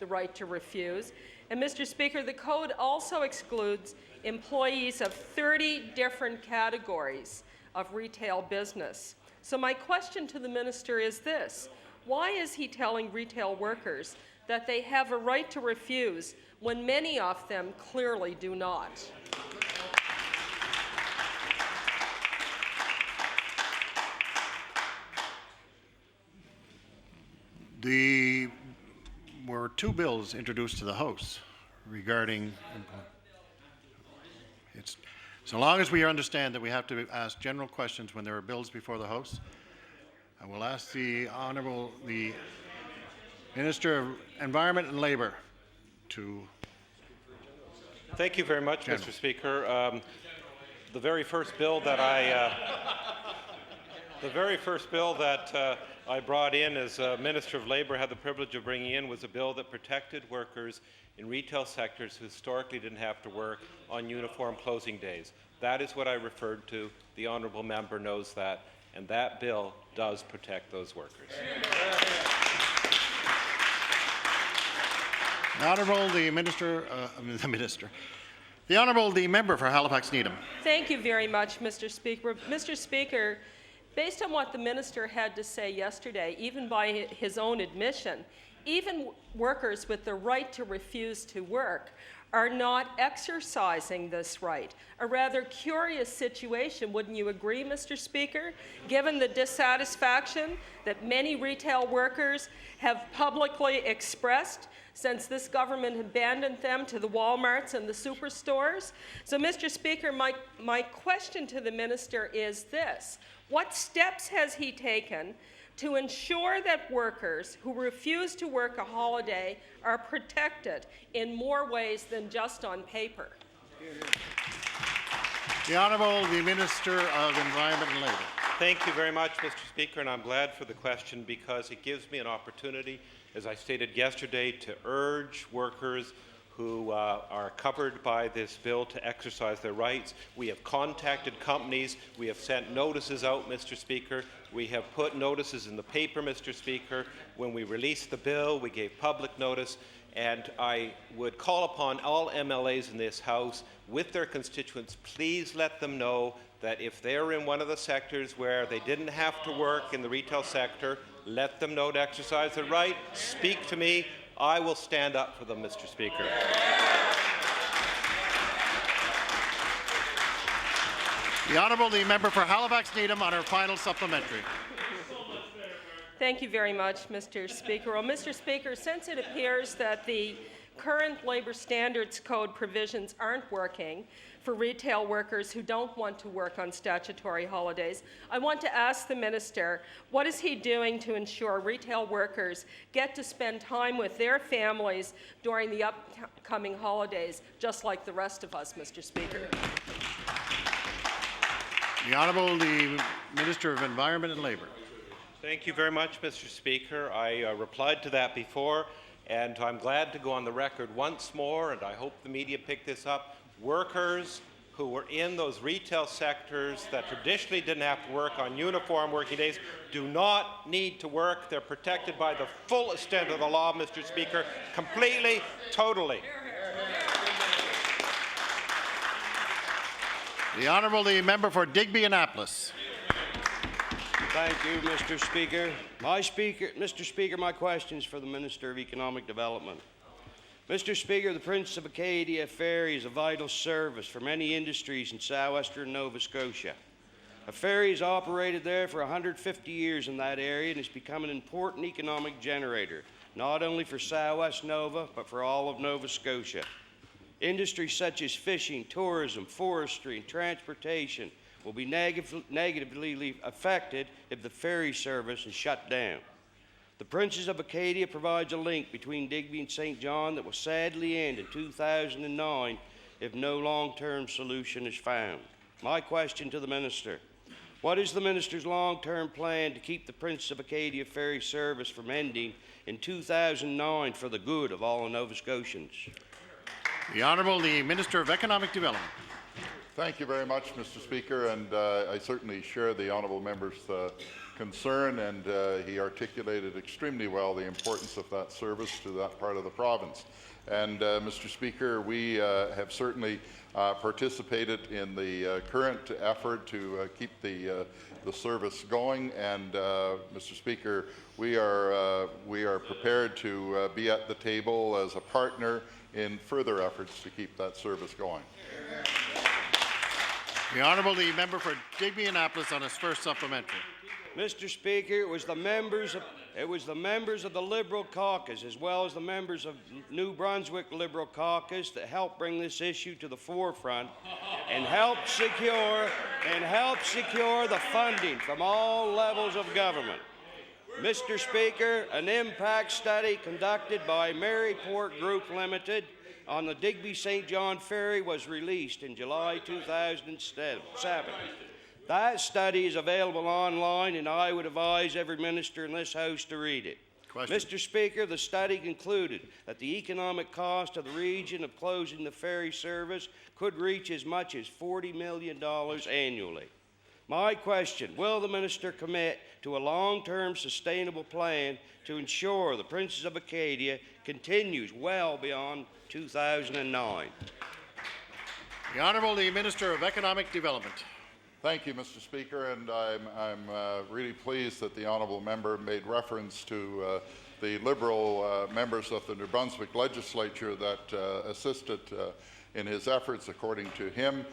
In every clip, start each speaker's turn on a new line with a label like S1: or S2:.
S1: the right to refuse. And Mr. Speaker, the code also excludes employees of 30 different categories of retail business. So my question to the minister is this: why is he telling retail workers that they have a right to refuse when many of them clearly do not?
S2: There were two bills introduced to the House regarding it's so long as we understand that we have to ask general questions when there are bills before the House. I will ask the Minister of Environment and Labour to.
S3: Thank you very much, Mr. Speaker. The very first bill that I brought in as Minister of Labour, had the privilege of bringing in, was a bill that protected workers in retail sectors who historically didn't have to work on uniform closing days. That is what I referred to. The honourable member knows that, and that bill does protect those workers.
S2: The Honourable the member for Halifax Needham.
S1: Thank you very much, Mr. Speaker. Mr. Speaker, based on what the minister had to say yesterday, even by his own admission, even workers with the right to refuse to work are not exercising this right. A rather curious situation, wouldn't you agree, Mr. Speaker, given the dissatisfaction that many retail workers have publicly expressed since this government abandoned them to the Walmarts and the superstores? So, Mr. Speaker, my question to the minister is this: what steps has he taken to ensure that workers who refuse to work a holiday are protected in more ways than just on paper?
S2: The Honourable the Minister of Environment and Labour.
S3: Thank you very much, Mr. Speaker, and I'm glad for the question because it gives me an opportunity, as I stated yesterday, to urge workers who are covered by this bill to exercise their rights. We have contacted companies. We have sent notices out, Mr. Speaker. We have put notices in the paper, Mr. Speaker. When we released the bill, we gave public notice. And I would call upon all MLAs in this House with their constituents, please let them know that if they're in one of the sectors where they didn't have to work in the retail sector, let them know to exercise their right. Speak to me. I will stand up for them, Mr. Speaker.
S2: The Honourable the member for Halifax Needham on her final supplementary.
S1: Thank you very much, Mr. Speaker. Well, Mr. Speaker, since it appears that the current Labour Standards Code provisions aren't working for retail workers who don't want to work on statutory holidays, I want to ask the minister, what is he doing to ensure retail workers get to spend time with their families during the upcoming holidays, just like the rest of us, Mr. Speaker?
S2: The Honourable the Minister of Environment and Labour.
S3: Thank you very much, Mr. Speaker. I replied to that before, and I'm glad to go on the record once more, and I hope the media pick this up. Workers who were in those retail sectors that traditionally didn't have to work on uniform working days do not need to work. They're protected by the full extent of the law, Mr. Speaker, completely, totally.
S2: The Honourable the member for Digby Annapolis.
S4: Thank you, Mr. Speaker. Mr. Speaker, my question is for the Minister of Economic Development. Mr. Speaker, the Prince of Acadia Ferry is a vital service for many industries in southwestern Nova Scotia. A ferry has operated there for 150 years in that area and has become an important economic generator, not only for southwest Nova, but for all of Nova Scotia. Industries such as fishing, tourism, forestry, and transportation will be negatively affected if the ferry service is shut down. The Princes of Acadia provides a link between Digby and St. John that will sadly end in 2009 if no long-term solution is found. My question to the Minister: what is the Minister's long-term plan to keep the Princes of Acadia ferry service from ending in 2009 for the good of all Nova Scotians?
S2: The Honourable the Minister of Economic Development.
S5: Thank you very much, Mr. Speaker, and I certainly share the Honourable Member's concern, and he articulated extremely well the importance of that service to that part of the province. And Mr. Speaker, we have certainly participated in the current effort to keep the service going, and Mr. Speaker, we are prepared to be at the table as a partner in further efforts to keep that service going.
S2: The Honourable the member for Digby Annapolis on his first supplementary.
S4: Mr. Speaker, it was the members of the Liberal caucus, as well as the members of New Brunswick Liberal caucus, that helped bring this issue to the forefront and helped secure the funding from all levels of government. Mr. Speaker, an impact study conducted by Maryport Group Limited on the Digby-St. John Ferry was released in July 2007. That study is available online, and I would advise every minister in this House to read it.
S2: Question.
S4: Mr. Speaker, the study concluded that the economic cost of the region of closing the ferry service could reach as much as $40 million annually. My question, will the minister commit to a long-term sustainable plan to ensure the Princess of Acadia continues well beyond 2009?
S2: The Honourable the Minister of Economic Development.
S5: Thank you, Mr. Speaker, and I'm really pleased that the honourable member made reference to the Liberal members of the New Brunswick legislature that assisted in his efforts. According to him,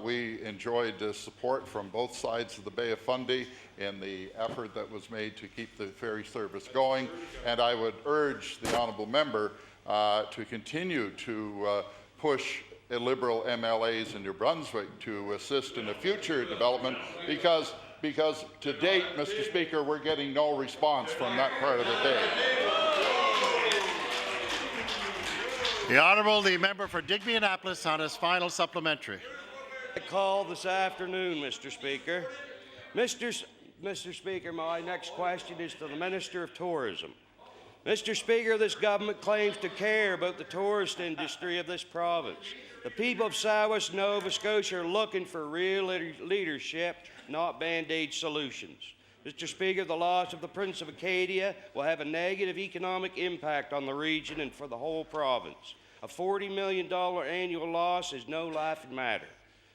S5: we enjoyed support from both sides of the Bay of Fundy in the effort that was made to keep the ferry service going, and I would urge the honourable member to continue to push Liberal MLAs in New Brunswick to assist in the future development, because to date, Mr. Speaker, we're getting no response from that part of the Bay.
S2: The Honourable the member for Digby Annapolis on his final supplementary.
S4: A call this afternoon, Mr. Speaker. Mr. Speaker, my next question is to the Minister of Tourism. Mr. Speaker, this government claims to care about the tourist industry of this province. The people of Southwest Nova Scotia are looking for real leadership, not Band-Aid solutions. Mr. Speaker, the loss of the Prince of Acadia will have a negative economic impact on the region and for the whole province. A $40 million annual loss is no laughing matter.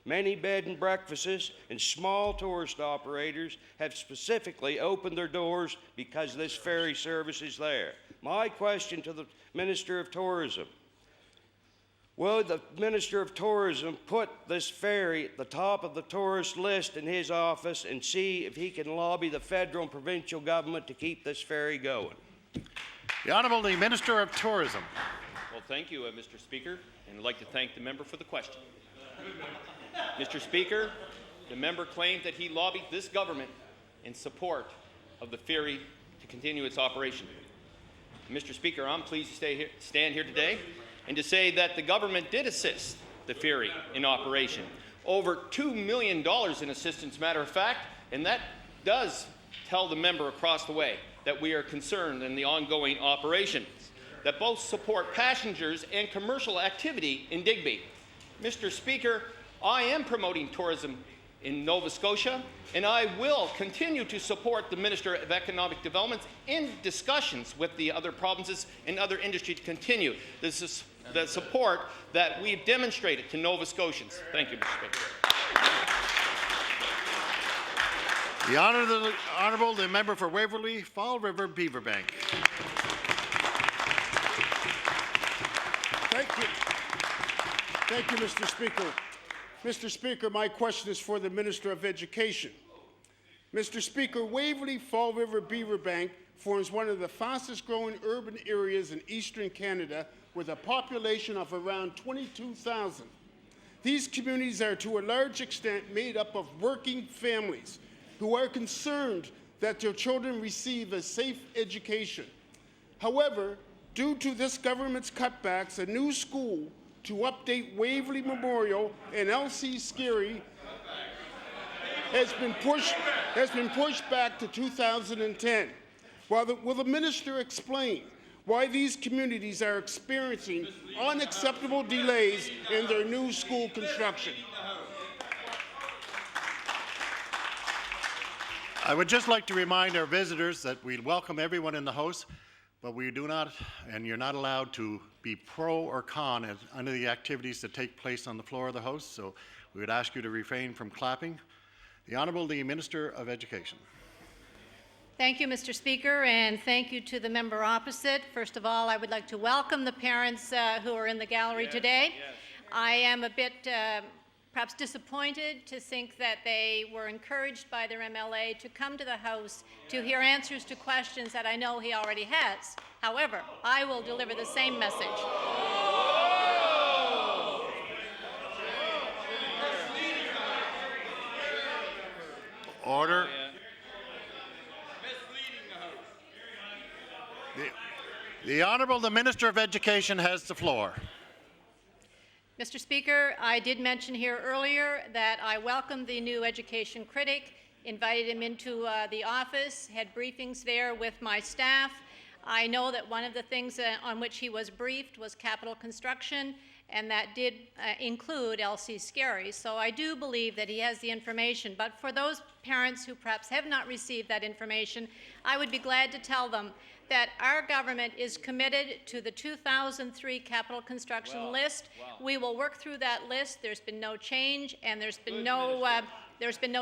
S4: Many bed and breakfasts and small tourist operators have specifically opened their doors because this ferry service is there. My question to the Minister of Tourism: will the Minister of Tourism put this ferry at the top of the tourist list in his office and see if he can lobby the federal and provincial government to keep this ferry going?
S2: The Honourable the Minister of Tourism.
S6: Well, thank you, Mr. Speaker, and I'd like to thank the member for the question. Mr. Speaker, the member claimed that he lobbied this government in support of the ferry to continue its operation. Mr. Speaker, I'm pleased to stand here today and to say that the government did assist the ferry in operation. Over $2 million in assistance, matter of fact, and that does tell the member across the way that we are concerned in the ongoing operations that both support passengers and commercial activity in Digby. Mr. Speaker, I am promoting tourism in Nova Scotia, and I will continue to support the Minister of Economic Development in discussions with the other provinces and other industry to continue the support that we've demonstrated to Nova Scotians. Thank you, Mr. Speaker.
S2: The Honourable the member for Waverley, Fall River, Beaverbank.
S7: Thank you, Mr. Speaker. Mr. Speaker, my question is for the Minister of Education. Mr. Speaker, Waverley, Fall River, Beaverbank forms one of the fastest growing urban areas in eastern Canada with a population of around 22,000. These communities are to a large extent made up of working families who are concerned that their children receive a safe education. However, due to this government's cutbacks, a new school to update Waverley Memorial and LC Scary has been pushed back to 2010. Will the minister explain why these communities are experiencing unacceptable delays in their new school construction?
S2: I would just like to remind our visitors that we welcome everyone in the House, but we do not, and you're not allowed to be pro or con under the activities that take place on the floor of the House, so we would ask you to refrain from clapping. The Honourable the Minister of Education.
S8: Thank you, Mr. Speaker, and thank you to the member opposite. First of all, I would like to welcome the parents who are in the gallery today. Yes. I am a bit perhaps disappointed to think that they were encouraged by their MLA to come to the House to hear answers to questions that I know he already has. However, I will deliver the same message.
S2: Order. The Honourable the Minister of Education has the floor.
S8: Mr. Speaker, I did mention here earlier that I welcomed the new education critic, invited him into the office, had briefings there with my staff. I know that one of the things on which he was briefed was capital construction, and that did include L.C. Scarry. So I do believe that he has the information. But for those parents who perhaps have not received that information, I would be glad to tell them that our government is committed to the 2003 capital construction list. We will work through that list. There's been no change, and there's been no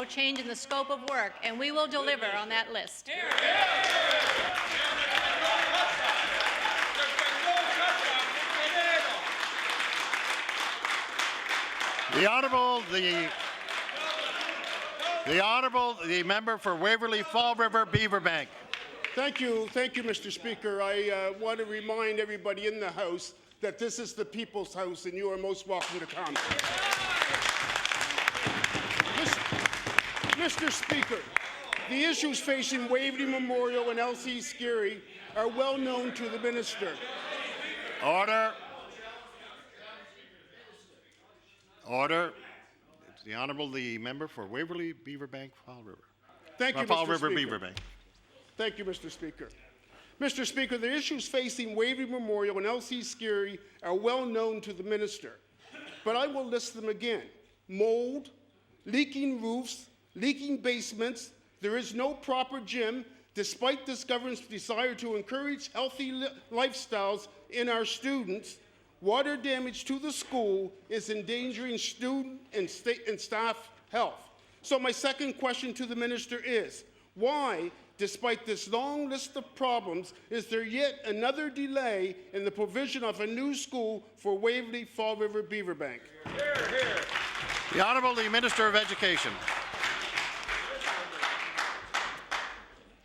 S8: change in the scope of work, and we will deliver on that list.
S2: The Honourable the member for Waverley Fall River Beaverbank.
S7: Thank you, Mr. Speaker. I want to remind everybody in the House that this is the people's house and you are most welcome to come. Mr. Speaker, the issues facing Waverley Memorial and L.C. Scarry are well known to the Minister.
S2: Order. Order. It's the Honourable the member for Waverley Beaverbank Fall River.
S7: Thank you,
S2: Fall
S7: Mr.
S2: River
S7: Speaker.
S2: Beaverbank.
S7: Thank you, Mr. Speaker. Mr. Speaker, the issues facing Waverley Memorial and L.C. Scarry are well known to the Minister, but I will list them again. Mold, leaking roofs, leaking basements, there is no proper gym, despite this government's desire to encourage healthy lifestyles in our students. Water damage to the school is endangering student and staff health. So my second question to the Minister is, why, despite this long list of problems, is there yet another delay in the provision of a new school for Waverley Fall River Beaverbank?
S2: Hear, hear. The Honourable the Minister of Education.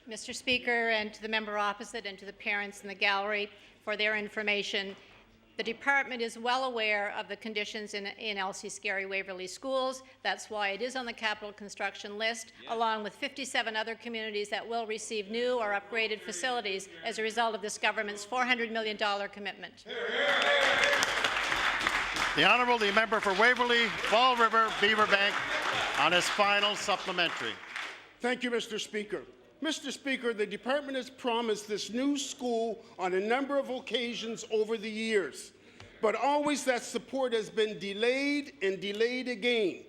S8: Mr. Speaker, and to the member opposite and to the parents in the gallery for their information, the department is well aware of the conditions in L.C. Scarry Waverley schools. That's why it is on the capital construction list, along with 57 other communities that will receive new or upgraded facilities as a result of this government's $400 million commitment.
S2: The Honourable the member for Waverley Fall River Beaverbank on his final supplementary.
S7: Thank you, Mr. Speaker. Mr. Speaker, the department has promised this new school on a number of occasions over the years, but always that support has been delayed and delayed again.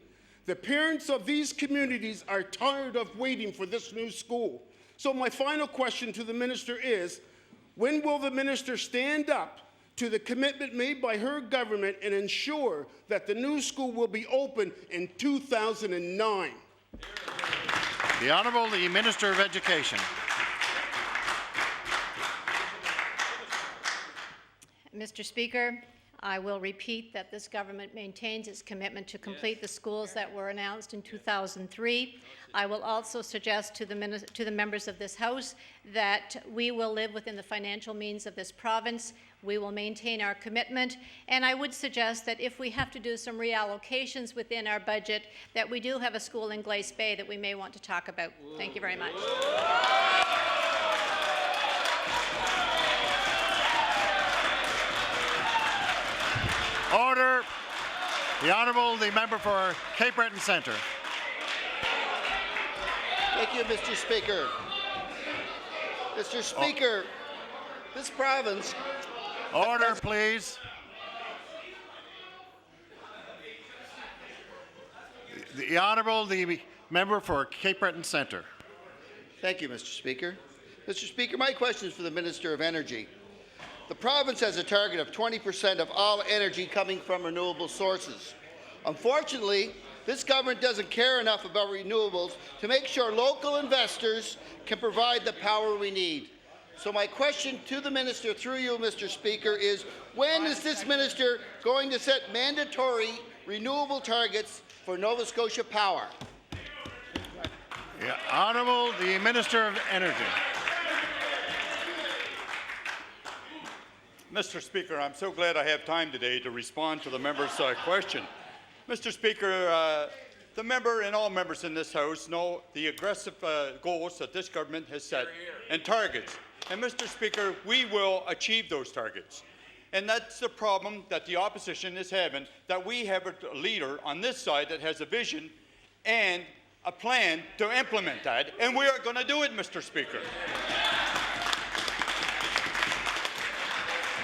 S7: The parents of these communities are tired of waiting for this new school. So my final question to the Minister is, when will the Minister stand up to the commitment made by her government and ensure that the new school will be open in 2009?
S2: The Honourable the Minister of Education.
S8: Mr. Speaker, I will repeat that this government maintains its commitment to complete the schools that were announced in 2003. I will also suggest to the members of this House that we will live within the financial means of this province. We will maintain our commitment, and I would suggest that if we have to do some reallocations within our budget, that we do have a school in Glace Bay that we may want to talk about. Thank you very much.
S2: Order. The Honourable the member for Cape Breton Centre.
S9: Thank you, Mr. Speaker. Mr. Speaker, this province...
S2: Order, please. The Honourable the member for Cape Breton Centre.
S9: Thank you, Mr. Speaker. Mr. Speaker, my question is for the Minister of Energy. The province has a target of 20% of all energy coming from renewable sources. Unfortunately, this government doesn't care enough about renewables to make sure local investors can provide the power we need. So my question to the Minister, through you, Mr. Speaker, is when is this Minister going to set mandatory renewable targets for Nova Scotia Power?
S2: Yeah, Honourable the Minister of Energy.
S10: Mr. Speaker, I'm so glad I have time today to respond to the member's question. Mr. Speaker, the member and all members in this House know the aggressive goals that this government has set and targets. And Mr. Speaker, we will achieve those targets. And that's the problem that the opposition is having, that we have a leader on this side that has a vision and a plan to implement that, and we are going to do it, Mr. Speaker.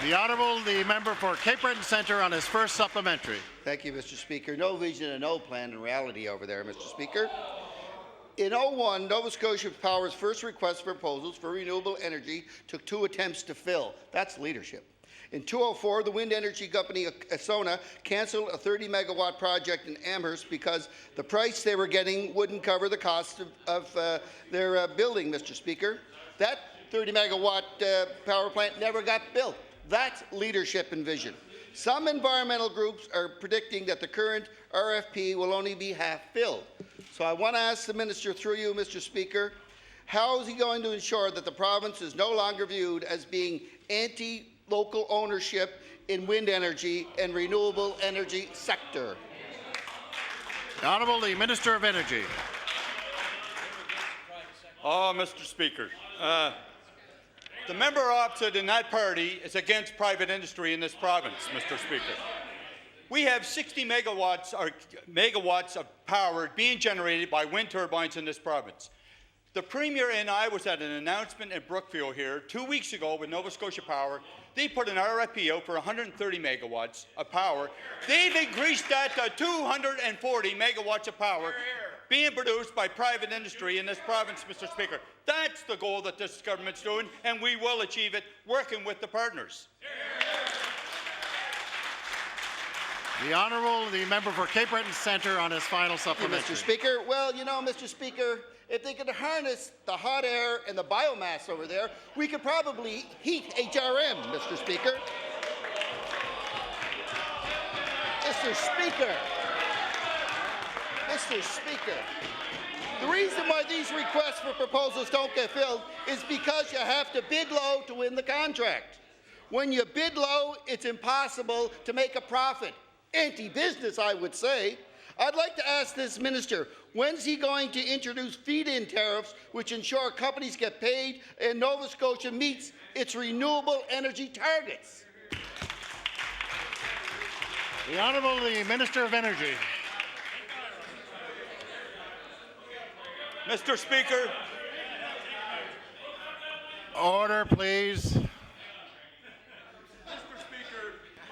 S2: The Honourable the Member for Cape Breton Centre on his first supplementary.
S9: Thank you, Mr. Speaker. No vision and no plan in reality over there, Mr. Speaker. In 2001, Nova Scotia Power's first request for proposals for renewable energy took 2 attempts to fill. That's leadership. In 2004, the wind energy company Sona cancelled a 30-megawatt project in Amherst because the price they were getting wouldn't cover the cost of their building, Mr. Speaker. That 30-megawatt power plant never got built. That's leadership and vision. Some environmental groups are predicting that the current RFP will only be half filled. So I want to ask the Minister, through you, Mr. Speaker, how is he going to ensure that the province is no longer viewed as being anti-local ownership in wind energy and renewable energy sector?
S2: The Honourable the Minister of Energy.
S10: Oh, Mr. Speaker, the member opposite in that party is against private industry in this province, Mr. Speaker. We have 60 megawatts of power being generated by wind turbines in this province. The Premier and I was at an announcement in Brookfield here 2 weeks ago with Nova Scotia Power. They put an RFP out for 130 megawatts of power. They've increased that to 240 megawatts of power being produced by private industry in this province, Mr. Speaker. That's the goal that this government's doing, and we will achieve it working with the partners.
S2: The Honourable the Member for Cape Breton Centre on his final supplementary.
S9: Mr. Speaker. Well, you know, Mr. Speaker, if they could harness the hot air and the biomass over there, we could probably heat HRM, Mr. Speaker. Mr. Speaker. Mr. Speaker. The reason why these requests for proposals don't get filled is because you have to bid low to win the contract. When you bid low, it's impossible to make a profit. Anti-business, I would say. I'd like to ask this minister, when's he going to introduce feed-in tariffs which ensure companies get paid and Nova Scotia meets its renewable energy targets?
S2: The Honourable the Minister of Energy.
S10: Mr. Speaker.
S2: Order, please.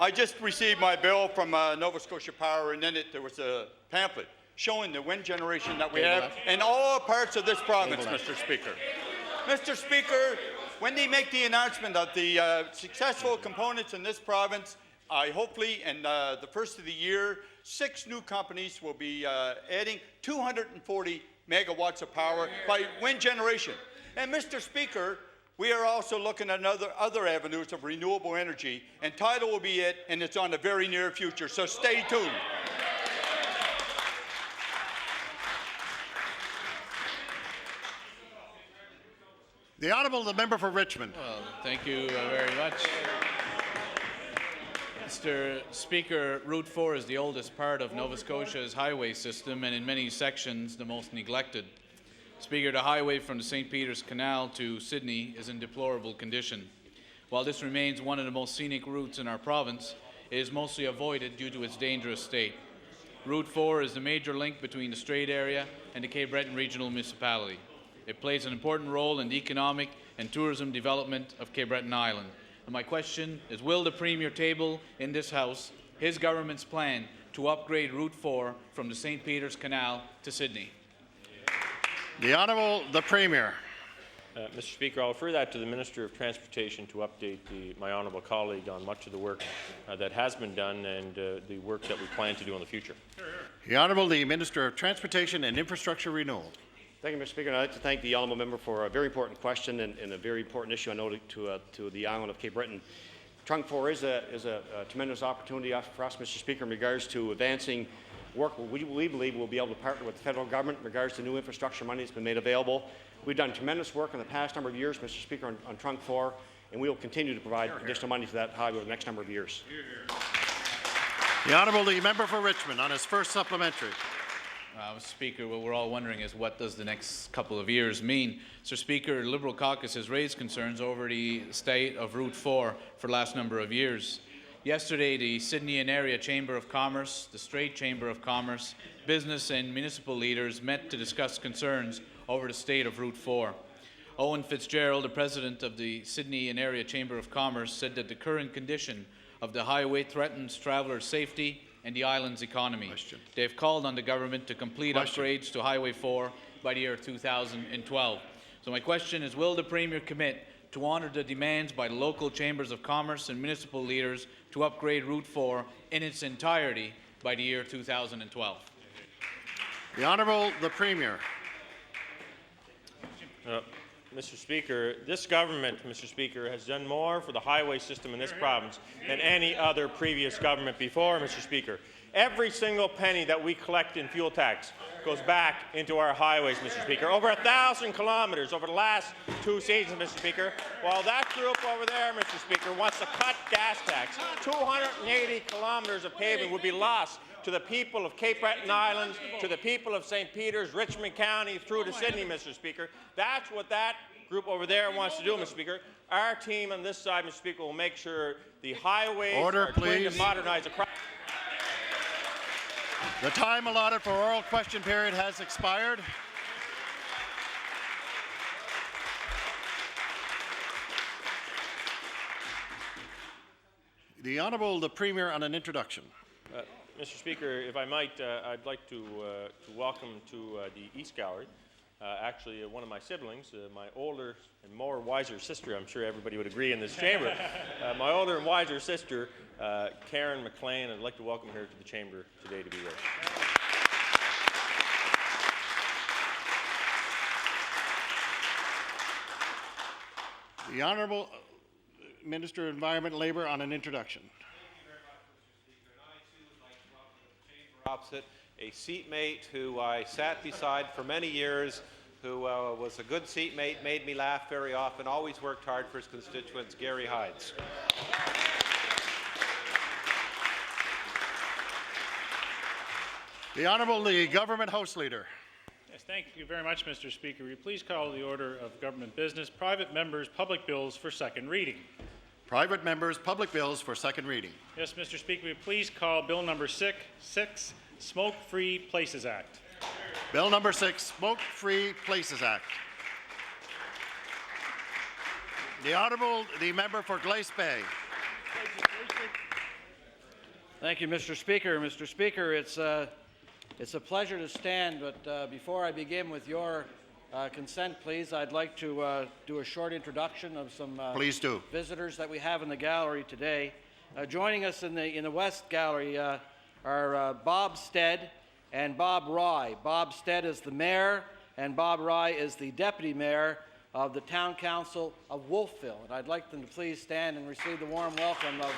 S10: I just received my bill from Nova Scotia Power, and in it there was a pamphlet showing the wind generation that we have in all parts of this province, Mr. Speaker. Mr. Speaker, when they make the announcement of the successful components in this province, I hopefully in the first of the year, 6 new companies will be adding 240 megawatts of power by wind generation. And Mr. Speaker, we are also looking at other avenues of renewable energy, and tidal will be it, and it's on the very near future, so stay tuned.
S2: The Honourable the Member for Richmond.
S11: Well, thank you very much. Mr. Speaker, Route 4 is the oldest part of Nova Scotia's highway system, and in many sections the most neglected. Speaker, the highway from the St. Peter's Canal to Sydney is in deplorable condition. While this remains one of the most scenic routes in our province, it is mostly avoided due to its dangerous state. Route 4 is the major link between the Strait area and the Cape Breton Regional Municipality. It plays an important role in the economic and tourism development of Cape Breton Island. And my question is, will the Premier table in this House his government's plan to upgrade Route 4 from the St. Peter's Canal to Sydney?
S2: The Honourable the Premier.
S12: Mr. Speaker, I'll refer that to the Minister of Transportation to update my honourable colleague on much of the work that has been done and the work that we plan to do in the future.
S2: The Honourable the Minister of Transportation and Infrastructure Renewal.
S13: Thank you, Mr. Speaker. I'd like to thank the honourable member for a very important question and a very important issue, I know, to the island of Cape Breton. Trunk 4 is a tremendous opportunity for us, Mr. Speaker, in regards to advancing work we believe we'll be able to partner with the federal government in regards to new infrastructure money that's been made available. We've done tremendous work in the past number of years, Mr. Speaker, on Trunk 4, and we will continue to provide additional money to that highway over the next number of years.
S2: The Honourable the Member for Richmond on his first supplementary.
S11: Mr. Speaker, what we're all wondering is what does the next couple of years mean? Mr. Speaker, the Liberal caucus has raised concerns over the state of Route 4 for the last number of years. Yesterday, the Sydney and Area Chamber of Commerce, the Strait Chamber of Commerce, business and municipal leaders met to discuss concerns over the state of Route 4. Owen Fitzgerald, the president of the Sydney and Area Chamber of Commerce, said that the current condition of the highway threatens travellers' safety and the island's economy. They have called on the government to complete upgrades to Highway 4 by the year 2012. So my question is, will the Premier commit to honour the demands by the local chambers of commerce and municipal leaders to upgrade Route 4 in its entirety by the year 2012?
S2: The Honourable the Premier.
S12: Mr. Speaker, this government, Mr. Speaker, has done more for the highway system in this province than any other previous government before, Mr. Speaker. Every single penny that we collect in fuel tax goes back into our highways, Mr. Speaker. Over 1,000 kilometres over the last 2 seasons, Mr. Speaker. While that group over there, Mr. Speaker, wants to cut gas tax, 280 kilometres of paving would be lost to the people of Cape Breton Islands, to the people of St. Peter's, Richmond County, through to Sydney, Mr. Speaker. That's what that group over there wants to do, Mr. Speaker. Our team on this side, Mr. Speaker, will make sure the highways are going to modernize across.
S2: The time allotted for oral question period has expired. The Honourable the Premier on an introduction.
S12: Mr. Speaker, if I might, I'd like to welcome to the East Gallery actually one of my siblings, my older and more wiser sister. I'm sure everybody would agree in this chamber. My older and wiser sister, Karen McLean. I'd like to welcome her to the chamber today to be with us.
S2: The Honourable Minister of Environment and Labour on an introduction.
S3: Opposite a seatmate who I sat beside for many years, who was a good seatmate, made me laugh very often, always worked hard for his constituents, Gary Hides.
S2: The Honourable the Government House Leader.
S14: Yes, thank you very much, Mr. Speaker. Will you please call the order of government business, private members, public bills for second reading?
S2: Private members, public bills for second reading.
S14: Yes, Mr. Speaker, will you please call Bill number 6, Smoke-Free Places Act?
S2: Bill number 6, Smoke-Free Places Act. The Honourable the Member for Glace Bay.
S15: Thank you, Mr. Speaker. Mr. Speaker, it's a pleasure to stand, but before I begin with your consent, please, I'd like to do a short introduction of some
S2: please do.
S15: Visitors that we have in the gallery today. Joining us in the West Gallery are Bob Stead and Bob Rye. Bob Stead is the mayor, and Bob Rye is the deputy mayor of the Town Council of Wolfville. And I'd like them to please stand and receive the warm welcome of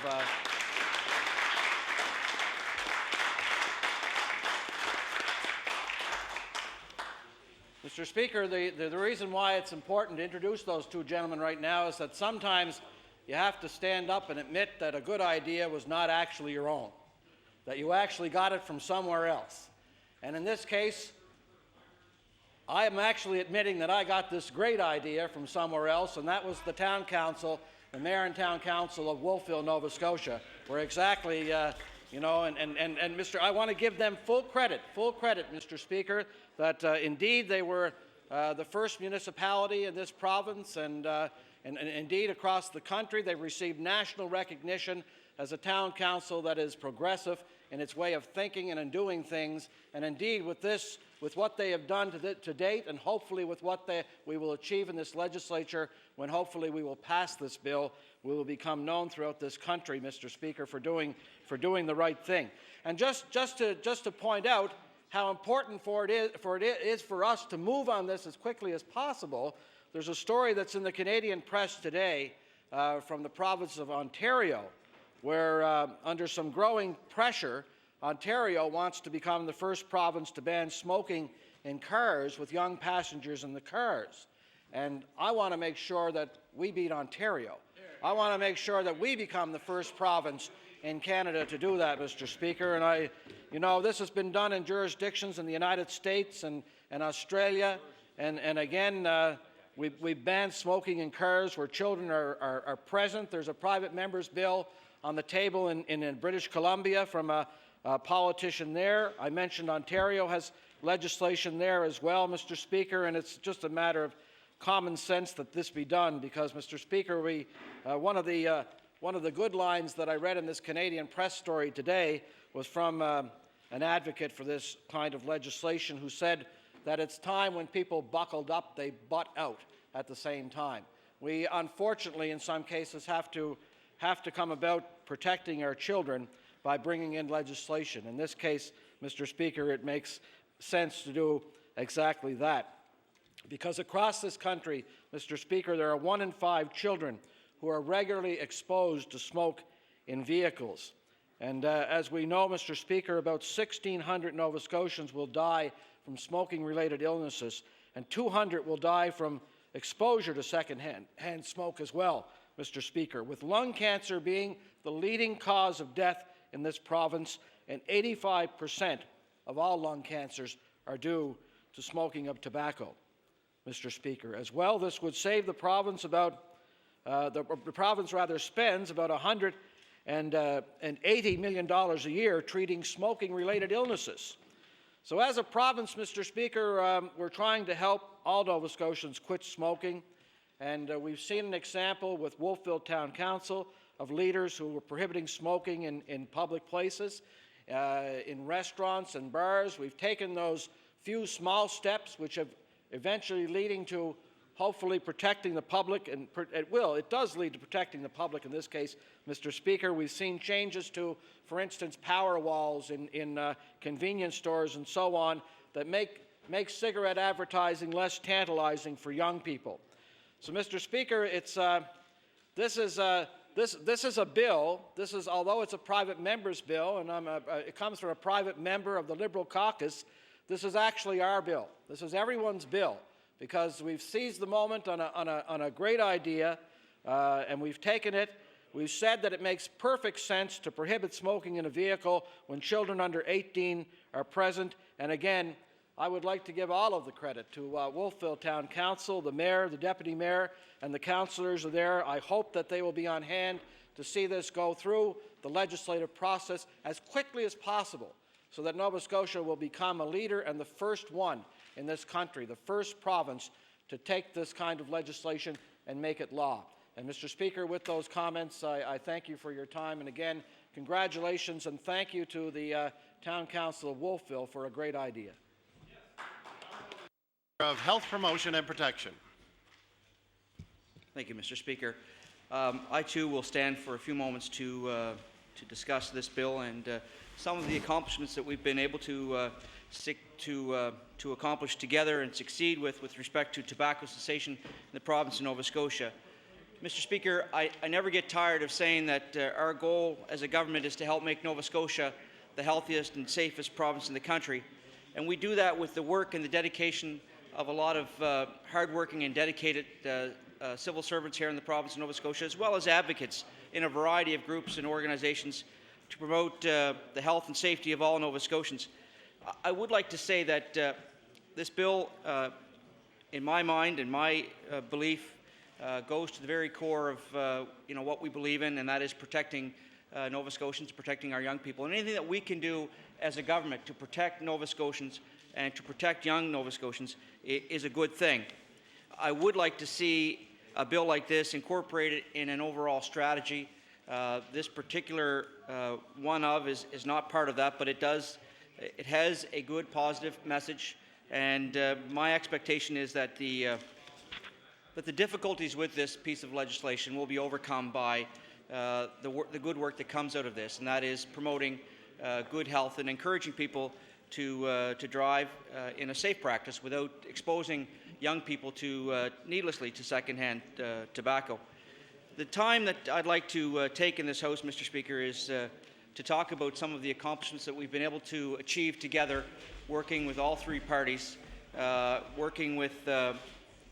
S15: Mr. Speaker, the reason why it's important to introduce those two gentlemen right now is that sometimes you have to stand up and admit that a good idea was not actually your own, that you actually got it from somewhere else. And in this case, I am actually admitting that I got this great idea from somewhere else, and that was the Town Council, the Mayor and Town Council of Wolfville, Nova Scotia, where exactly, Mr. I want to give them full credit, Mr. Speaker, that indeed they were the first municipality in this province, and indeed across the country. They've received national recognition as a town council that is progressive in its way of thinking and in doing things. And indeed, with this with what they have done to date, and hopefully with what we will achieve in this legislature when hopefully we will pass this bill. We will become known throughout this country, Mr. Speaker, for doing the right thing. And just to point out how important it is for us to move on this as quickly as possible, there's a story that's in the Canadian press today from the province of Ontario, where under some growing pressure, Ontario wants to become the first province to ban smoking in cars with young passengers in the cars. And I want to make sure that we beat Ontario. I want to make sure that we become the first province in Canada to do that, Mr. Speaker. And this has been done in jurisdictions in the United States and Australia. And again, we've banned smoking in cars where children are present. There's a private member's bill on the table in British Columbia from a politician there. I mentioned Ontario has legislation there as well, Mr. Speaker, and it's just a matter of common sense that this be done because, Mr. Speaker, one of the good lines that I read in this Canadian press story today was from an advocate for this kind of legislation who said that it's time when people buckled up, they butt out at the same time. We unfortunately, in some cases, have to come about protecting our children by bringing in legislation. In this case, Mr. Speaker, it makes sense to do exactly that. Because across this country, Mr. Speaker, there are 1 in 5 children who are regularly exposed to smoke in vehicles. And as we know, Mr. Speaker, about 1,600 Nova Scotians will die from smoking-related illnesses, and 200 will die from exposure to second-hand smoke as well, Mr. Speaker, with lung cancer being the leading cause of death in this province, and 85% of all lung cancers are due to smoking of tobacco, Mr. Speaker. As well, this would save the province the province spends about $180 million a year treating smoking-related illnesses. So as a province, Mr. Speaker, we're trying to help all Nova Scotians quit smoking, and we've seen an example with Wolfville Town Council of leaders who were prohibiting smoking in public places, in restaurants and bars. We've taken those few small steps which have eventually leading to hopefully protecting the public, and it does lead to protecting the public in this case, Mr. Speaker. We've seen changes to, for instance, power walls in convenience stores and so on that make cigarette advertising less tantalizing for young people. So, Mr. Speaker, this is a bill. Although it's a private member's bill, and it comes from a private member of the Liberal caucus, this is actually our bill. This is everyone's bill, because we've seized the moment on a great idea, and we've taken it. We've said that it makes perfect sense to prohibit smoking in a vehicle when children under 18 are present. And again, I would like to give all of the credit to Wolfville Town Council, the mayor, the deputy mayor, and the councillors are there. I hope that they will be on hand to see this go through the legislative process as quickly as possible so that Nova Scotia will become a leader and the first one in this country, the first province to take this kind of legislation and make it law. And Mr. Speaker, with those comments, I thank you for your time. And again, congratulations and thank you to the Town Council of Wolfville for a great idea.
S2: Of Health Promotion and Protection.
S16: Thank you, Mr. Speaker. I too will stand for a few moments to discuss this bill and some of the accomplishments that we've been able to accomplish together and succeed with respect to tobacco cessation in the province of Nova Scotia. Mr. Speaker, I never get tired of saying that our goal as a government is to help make Nova Scotia the healthiest and safest province in the country, and we do that with the work and the dedication of a lot of hardworking and dedicated civil servants here in the province of Nova Scotia, as well as advocates in a variety of groups and organizations to promote the health and safety of all Nova Scotians. I would like to say that this bill, in my mind and my belief, goes to the very core of what we believe in, and that is protecting Nova Scotians, protecting our young people. And anything that we can do as a government to protect Nova Scotians and to protect young Nova Scotians is a good thing. I would like to see a bill like this incorporated in an overall strategy. This particular one is not part of that, but it has a good positive message And my expectation is that the difficulties with this piece of legislation will be overcome by the good work that comes out of this, and that is promoting good health and encouraging people to drive in a safe practice without exposing young people needlessly to secondhand tobacco. The time that I'd like to take in this House, Mr. Speaker, is to talk about some of the accomplishments that we've been able to achieve together, working with all three parties, working with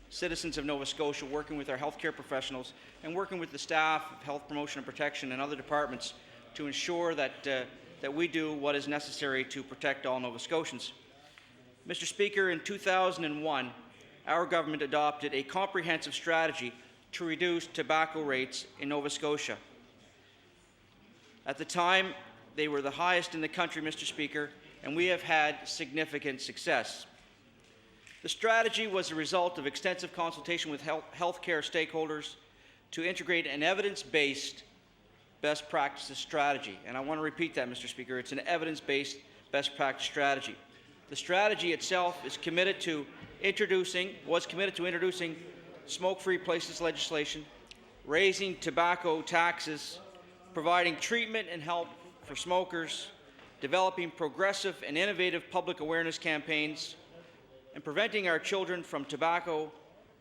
S16: citizens of Nova Scotia, working with our healthcare professionals, and working with the staff of Health Promotion and Protection and other departments to ensure that we do what is necessary to protect all Nova Scotians. Mr. Speaker, in 2001, our government adopted a comprehensive strategy to reduce tobacco rates in Nova Scotia. At the time, they were the highest in the country, Mr. Speaker, and we have had significant success. The strategy was a result of extensive consultation with healthcare stakeholders to integrate an evidence-based best practices strategy. And I want to repeat that, Mr. Speaker. It's an evidence-based best practice strategy. The strategy itself was committed to introducing smoke-free places legislation, raising tobacco taxes, providing treatment and help for smokers, developing progressive and innovative public awareness campaigns, and preventing our children from tobacco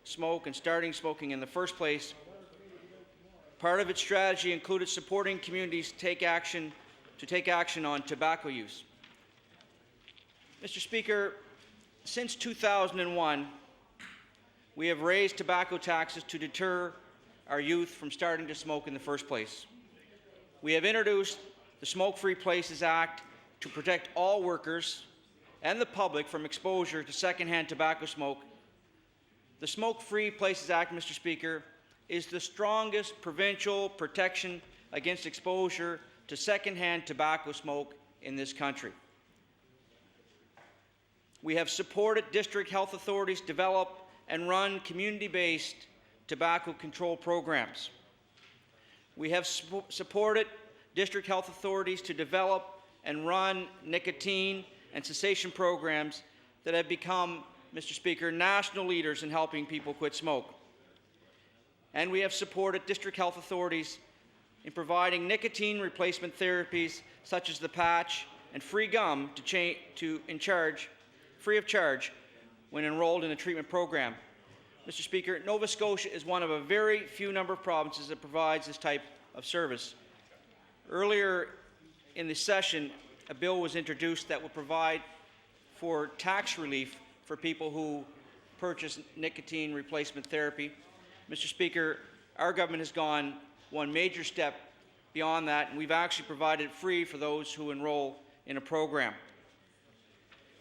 S16: smoke and starting smoking in the first place. Part of its strategy included supporting communities to take action on tobacco use. Mr. Speaker, since 2001, we have raised tobacco taxes to deter our youth from starting to smoke in the first place. We have introduced the Smoke-Free Places Act to protect all workers and the public from exposure to secondhand tobacco smoke. The Smoke-Free Places Act, Mr. Speaker, is the strongest provincial protection against exposure to secondhand tobacco smoke in this country. We have supported district health authorities develop and run community-based tobacco control programs. We have supported district health authorities to develop and run nicotine and cessation programs that have become, Mr. Speaker, national leaders in helping people quit smoke. And we have supported district health authorities in providing nicotine replacement therapies such as the patch and free gum free of charge when enrolled in a treatment program. Mr. Speaker, Nova Scotia is one of a very few number of provinces that provides this type of service. Earlier in the session, a bill was introduced that will provide for tax relief for people who purchase nicotine replacement therapy. Mr. Speaker, our government has gone one major step beyond that, and we've actually provided it free for those who enroll in a program.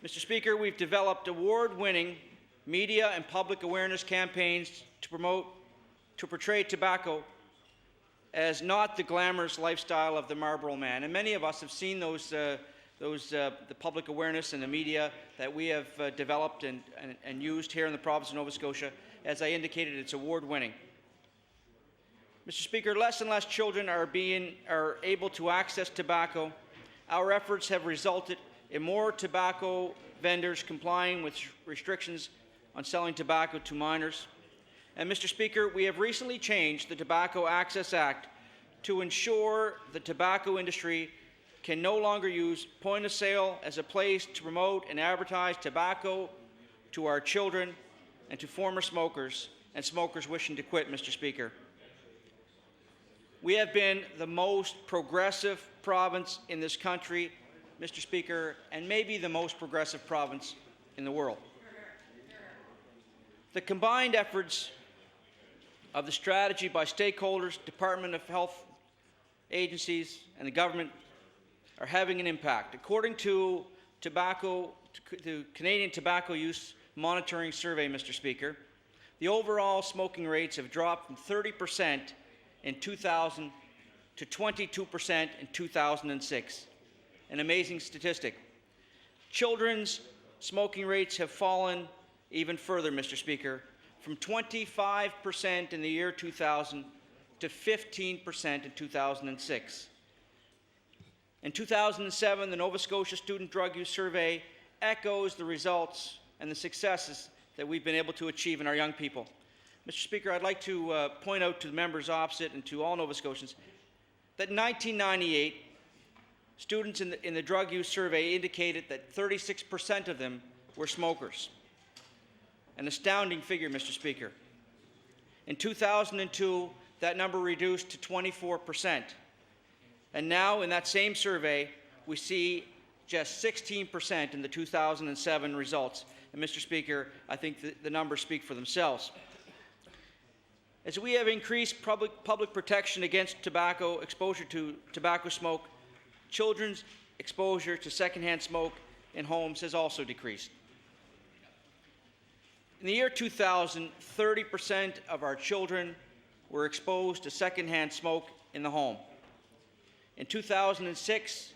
S16: Mr. Speaker, we've developed award-winning media and public awareness campaigns to portray tobacco as not the glamorous lifestyle of the Marlboro Man. And many of us have seen the public awareness in the media that we have developed and used here in the province of Nova Scotia. As I indicated, it's award-winning. Mr. Speaker, less and less children are able to access tobacco. Our efforts have resulted in more tobacco vendors complying with restrictions on selling tobacco to minors. And Mr. Speaker, we have recently changed the Tobacco Access Act to ensure the tobacco industry can no longer use point of sale as a place to promote and advertise tobacco to our children and to former smokers and smokers wishing to quit, Mr. Speaker. We have been the most progressive province in this country, Mr. Speaker, and maybe the most progressive province in the world. The combined efforts of the strategy by stakeholders, Department of Health agencies, and the government are having an impact. According to the Canadian Tobacco Use Monitoring Survey, Mr. Speaker, the overall smoking rates have dropped from 30% in 2000 to 22% in 2006. An amazing statistic. Children's smoking rates have fallen even further, Mr. Speaker, from 25% in the year 2000 to 15% in 2006. In 2007, the Nova Scotia Student Drug Use Survey echoes the results and the successes that we've been able to achieve in our young people. Mr. Speaker, I'd like to point out to the members opposite and to all Nova Scotians that in 1998, students in the drug use survey indicated that 36% of them were smokers. An astounding figure, Mr. Speaker. In 2002, that number reduced to 24%. And now, in that same survey, we see just 16% in the 2007 results. And Mr. Speaker, I think the numbers speak for themselves. As we have increased public protection against tobacco exposure to tobacco smoke, children's exposure to secondhand smoke in homes has also decreased. In the year 2000, 30% of our children were exposed to secondhand smoke in the home. In 2006,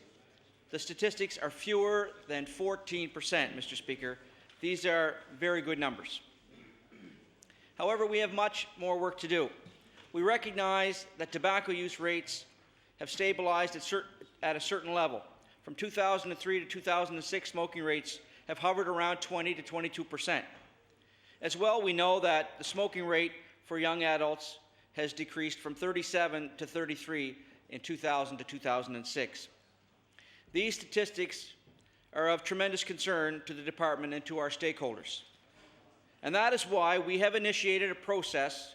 S16: the statistics are fewer than 14%, Mr. Speaker. These are very good numbers. However, we have much more work to do. We recognize that tobacco use rates have stabilized at a certain level. From 2003 to 2006, smoking rates have hovered around 20 to 22%. As well, we know that the smoking rate for young adults has decreased from 37 to 33 in 2000 to 2006. These statistics are of tremendous concern to the department and to our stakeholders. And that is why we have initiated a process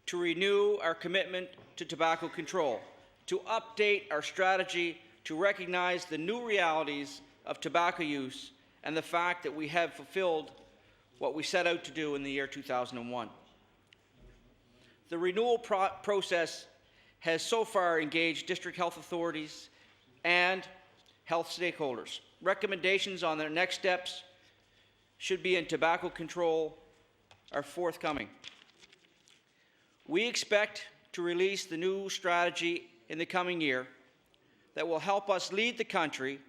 S16: to renew our commitment to tobacco control, to update our strategy to recognize the new realities of tobacco use and the fact that we have fulfilled what we set out to do in the year 2001. The renewal process has so far engaged district health authorities and health stakeholders. Recommendations on their next steps should be in tobacco control are forthcoming. We expect to release the new strategy in the coming year that will help us lead the country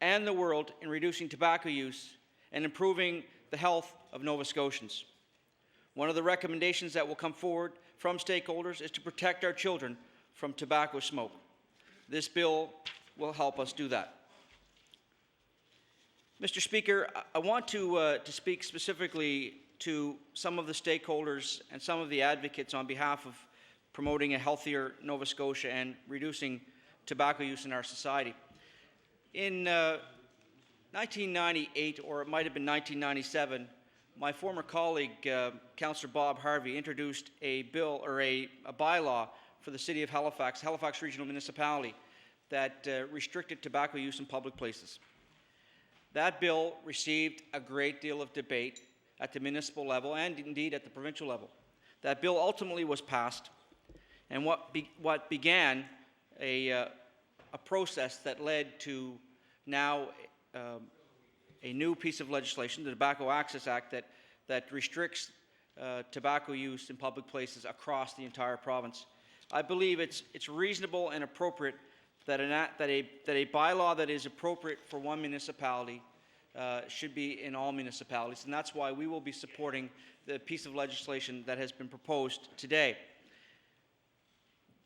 S16: and the world in reducing tobacco use and improving the health of Nova Scotians. One of the recommendations that will come forward from stakeholders is to protect our children from tobacco smoke. This bill will help us do that. Mr. Speaker, I want to speak specifically to some of the stakeholders and some of the advocates on behalf of promoting a healthier Nova Scotia and reducing tobacco use in our society. In 1998, or it might have been 1997, my former colleague, Councillor Bob Harvey, introduced a bill or a bylaw for the City of Halifax, Halifax Regional Municipality, that restricted tobacco use in public places. That bill received a great deal of debate at the municipal level and indeed at the provincial level. That bill ultimately was passed, and what began a process that led to now a new piece of legislation, the Tobacco Access Act, that restricts tobacco use in public places across the entire province. I believe it's reasonable and appropriate that a bylaw that is appropriate for one municipality should be in all municipalities, and that's why we will be supporting the piece of legislation that has been proposed today.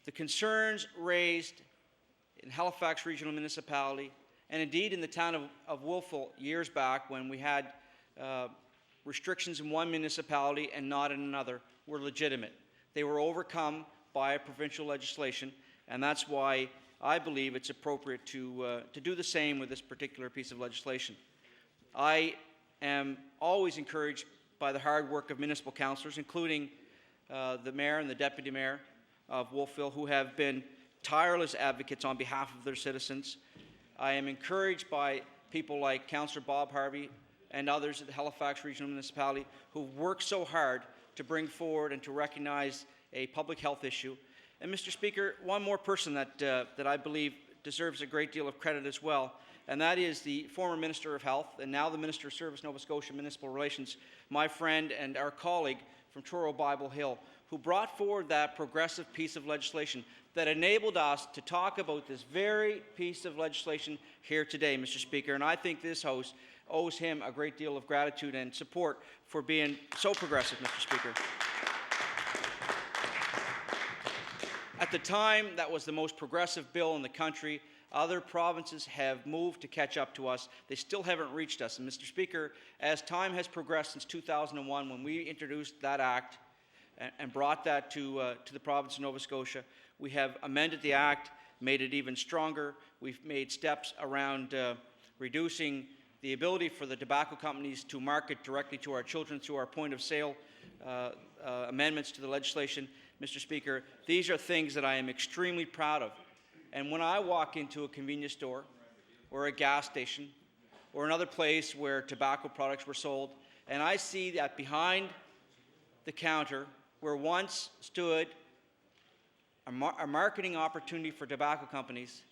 S16: The concerns raised in Halifax Regional Municipality, and indeed in the town of Wolfville years back when we had restrictions in one municipality and not in another, were legitimate. They were overcome by provincial legislation, and that's why I believe it's appropriate to do the same with this particular piece of legislation. I am always encouraged by the hard work of municipal councillors, including the mayor and the deputy mayor of Wolfville, who have been tireless advocates on behalf of their citizens. I am encouraged by people like Councillor Bob Harvey and others at the Halifax Regional Municipality who've worked so hard to bring forward and to recognize a public health issue. And Mr. Speaker, one more person that I believe deserves a great deal of credit as well, and that is the former Minister of Health and now the Minister of Service, Nova Scotia Municipal Relations, my friend and our colleague from Truro Bible Hill, who brought forward that progressive piece of legislation that enabled us to talk about this very piece of legislation here today, Mr. Speaker. And I think this House owes him a great deal of gratitude and support for being so progressive, Mr. Speaker. At the time, that was the most progressive bill in the country. Other provinces have moved to catch up to us. They still haven't reached us. And Mr. Speaker, as time has progressed since 2001, when we introduced that act and brought that to the province of Nova Scotia, we have amended the act, made it even stronger. We've made steps around reducing the ability for the tobacco companies to market directly to our children through our point of sale amendments to the legislation. Mr. Speaker, these are things that I am extremely proud of. And when I walk into a convenience store or a gas station or another place where tobacco products were sold, and I see that behind the counter where once stood a marketing opportunity for tobacco companies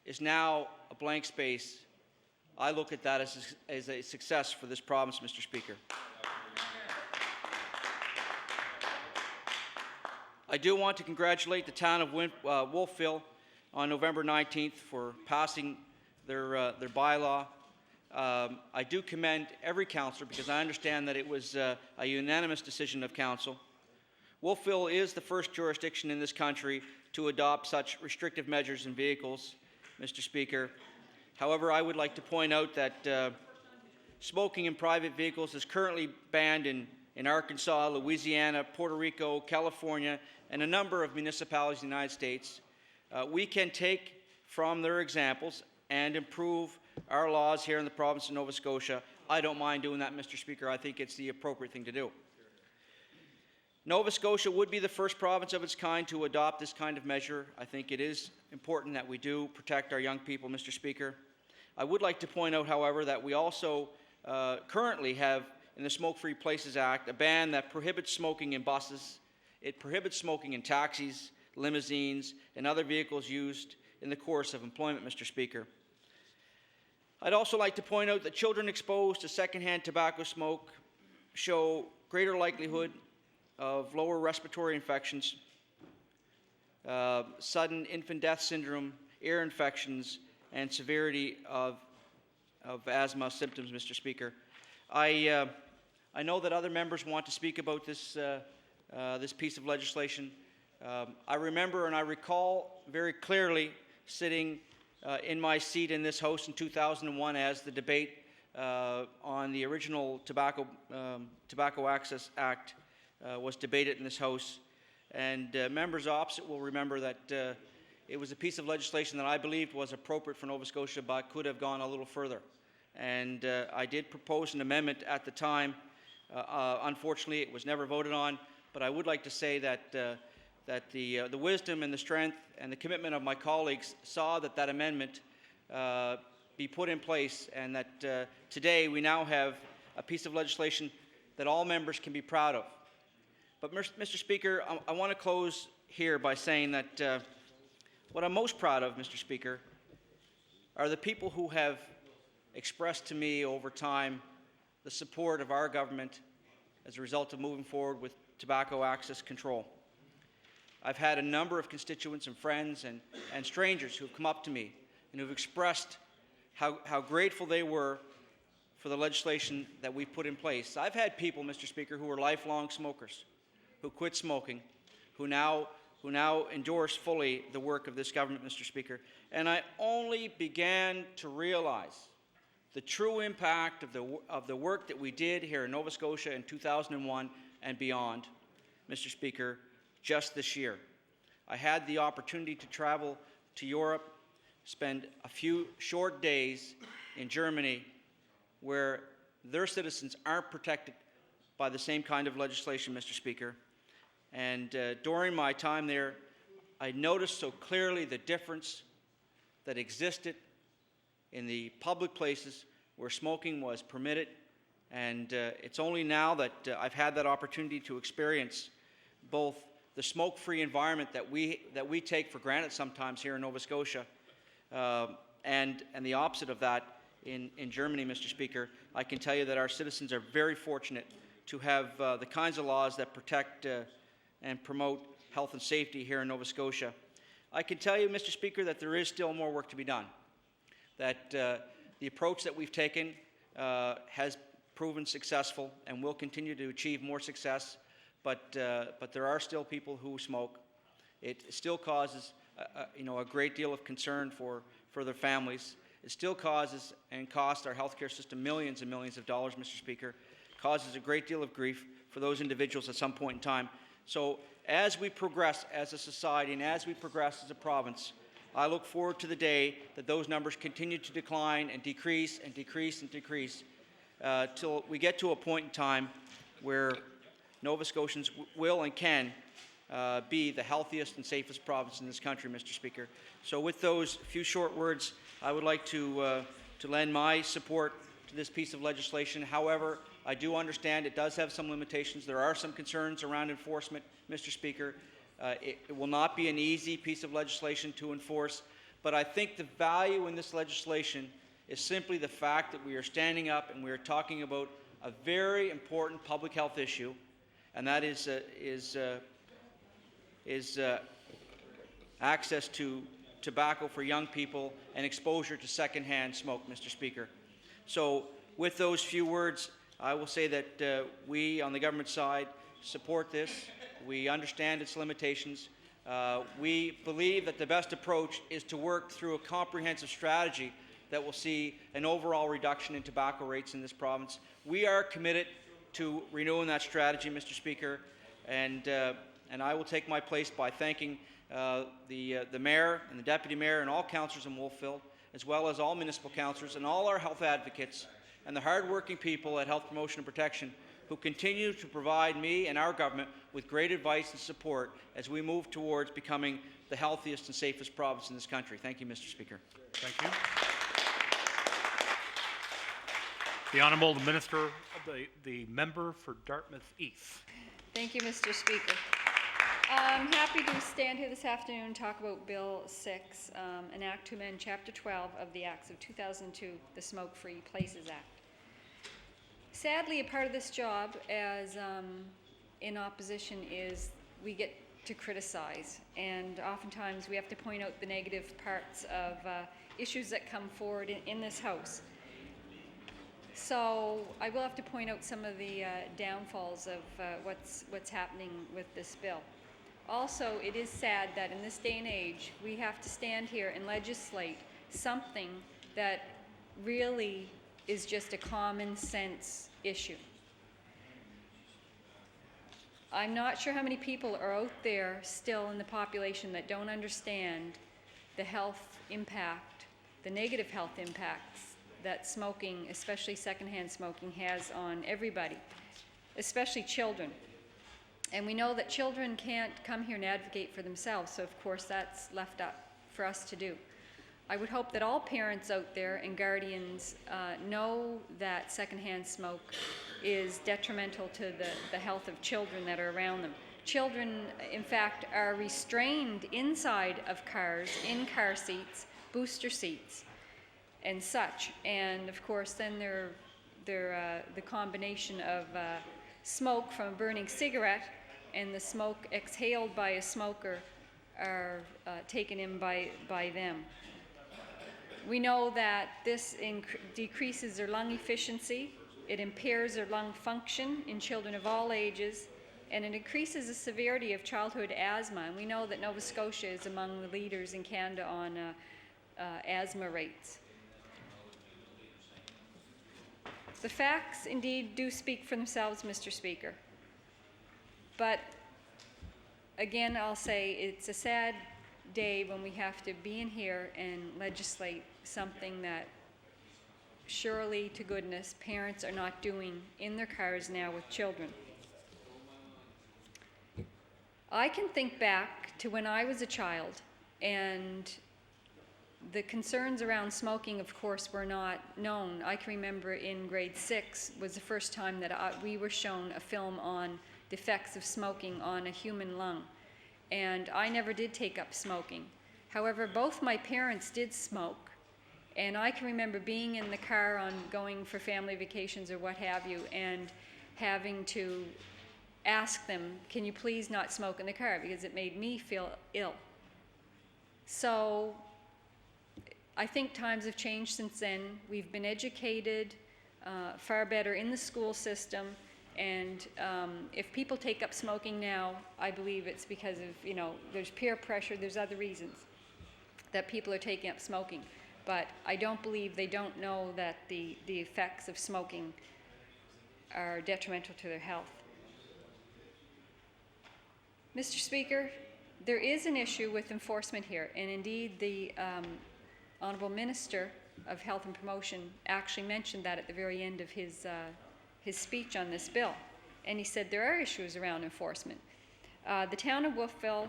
S16: is now a blank space, I look at that as a success for this province, Mr. Speaker. I do want to congratulate the town of Wolfville on November 19th for passing their bylaw. I do commend every councillor because I understand that it was a unanimous decision of council. Wolfville is the first jurisdiction in this country to adopt such restrictive measures in vehicles, Mr. Speaker. However, I would like to point out that smoking in private vehicles is currently banned in Arkansas, Louisiana, Puerto Rico, California, and a number of municipalities in the United States. We can take from their examples and improve our laws here in the province of Nova Scotia. I don't mind doing that, Mr. Speaker. I think it's the appropriate thing to do. Nova Scotia would be the first province of its kind to adopt this kind of measure. I think it is important that we do protect our young people, Mr. Speaker. I would like to point out, however, that we also currently have in the Smoke-Free Places Act a ban that prohibits smoking in buses. It prohibits smoking in taxis, limousines, and other vehicles used in the course of employment, Mr. Speaker. I'd also like to point out that children exposed to secondhand tobacco smoke show greater likelihood of lower respiratory infections, sudden infant death syndrome, ear infections, and severity of asthma symptoms, Mr. Speaker. I know that other members want to speak about this, this piece of legislation. I remember and I recall very clearly sitting in my seat in this House in 2001 as the debate on the original Tobacco Access Act was debated in this House. And members opposite will remember that it was a piece of legislation that I believed was appropriate for Nova Scotia, but could have gone a little further. And I did propose an amendment at the time. Unfortunately, it was never voted on. But I would like to say that the wisdom and the strength and the commitment of my colleagues saw that that amendment be put in place, and that today we now have a piece of legislation that all members can be proud of. But Mr. Speaker, I want to close here by saying that what I'm most proud of, Mr. Speaker, are the people who have expressed to me over time the support of our government as a result of moving forward with tobacco access control. I've had a number of constituents and friends and strangers who have come up to me and who have expressed how grateful they were for the legislation that we put in place. I've had people, Mr. Speaker, who were lifelong smokers, who quit smoking, who now endorse fully the work of this government, Mr. Speaker. And I only began to realize the true impact of the work that we did here in Nova Scotia in 2001 and beyond, Mr. Speaker, just this year. I had the opportunity to travel to Europe, spend a few short days in Germany where their citizens aren't protected by the same kind of legislation, Mr. Speaker. And during my time there, I noticed so clearly the difference that existed in the public places where smoking was permitted. And it's only now that I've had that opportunity to experience both the smoke-free environment that we take for granted sometimes here in Nova Scotia, and the opposite of that in Germany, Mr. Speaker. I can tell you that our citizens are very fortunate to have the kinds of laws that protect and promote health and safety here in Nova Scotia. I can tell you, Mr. Speaker, that there is still more work to be done, that the approach that we've taken has proven successful and will continue to achieve more success, but there are still people who smoke. It still causes a great deal of concern for for their families. It still causes and costs our healthcare system millions and millions of dollars, Mr. Speaker. Causes a great deal of grief for those individuals at some point in time. So as we progress as a society and as we progress as a province, I look forward to the day that those numbers continue to decline and decrease and decrease and decrease till we get to a point in time where Nova Scotians will and can be the healthiest and safest province in this country, Mr. Speaker. So with those few short words, I would like to lend my support to this piece of legislation. However, I do understand it does have some limitations. There are some concerns around enforcement, Mr. Speaker. It will not be an easy piece of legislation to enforce, but I think the value in this legislation is simply the fact that we are standing up and we are talking about a very important public health issue, and that is access to tobacco for young people and exposure to secondhand smoke, Mr. Speaker. So with those few words, I will say that we on the government side support this. We understand its limitations. We believe that the best approach is to work through a comprehensive strategy that will see an overall reduction in tobacco rates in this province. We are committed to renewing that strategy, Mr. Speaker, and I will take my place by thanking the mayor and the deputy mayor and all councillors in Wolfville, as well as all municipal councillors and all our health advocates and the hard-working people at Health Promotion and Protection who continue to provide me and our government with great advice and support as we move towards becoming the healthiest and safest province in this country. Thank you, Mr. Speaker.
S17: Thank you. The Honourable Minister, the member for Dartmouth East.
S18: Thank you, Mr. Speaker. I'm happy to stand here this afternoon and talk about Bill 6, an act to amend Chapter 12 of the Acts of 2002, the Smoke-Free Places Act. Sadly, a part of this job as in opposition is we get to criticize, and oftentimes we have to point out the negative parts of issues that come forward in this House. So I will have to point out some of the downfalls of what's happening with this bill. Also, it is sad that in this day and age, we have to stand here and legislate something that really is just a common sense issue. I'm not sure how many people are out there still in the population that don't understand the health impact, the negative health impacts that smoking, especially secondhand smoking, has on everybody, especially children. And we know that children can't come here and advocate for themselves, so of course that's left up for us to do. I would hope that all parents out there and guardians know that secondhand smoke is detrimental to the health of children that are around them. Children, in fact, are restrained inside of cars, in car seats, booster seats, and such. And of course, then the combination of smoke from a burning cigarette and the smoke exhaled by a smoker are taken in by them. We know that this decreases their lung efficiency, it impairs their lung function in children of all ages, and it increases the severity of childhood asthma. And we know that Nova Scotia is among the leaders in Canada on asthma rates. The facts indeed do speak for themselves, Mr. Speaker. But again, I'll say it's a sad day when we have to be in here and legislate something that surely to goodness parents are not doing in their cars now with children. I can think back to when I was a child, and the concerns around smoking, of course, were not known. I can remember in grade 6 was the first time that we were shown a film on the effects of smoking on a human lung. And I never did take up smoking. However, both my parents did smoke, and I can remember being in the car on going for family vacations or what have you, and having to ask them, can you please not smoke in the car, because it made me feel ill. So I think times have changed since then. We've been educated far better in the school system. And if people take up smoking now, I believe it's because of, there's peer pressure, there's other reasons that people are taking up smoking. but I don't believe they don't know that the effects of smoking are detrimental to their health. Mr. Speaker, there is an issue with enforcement here, and indeed the Honourable Minister of Health and Promotion actually mentioned that at the very end of his speech on this bill. And he said there are issues around enforcement. The town of Wolfville,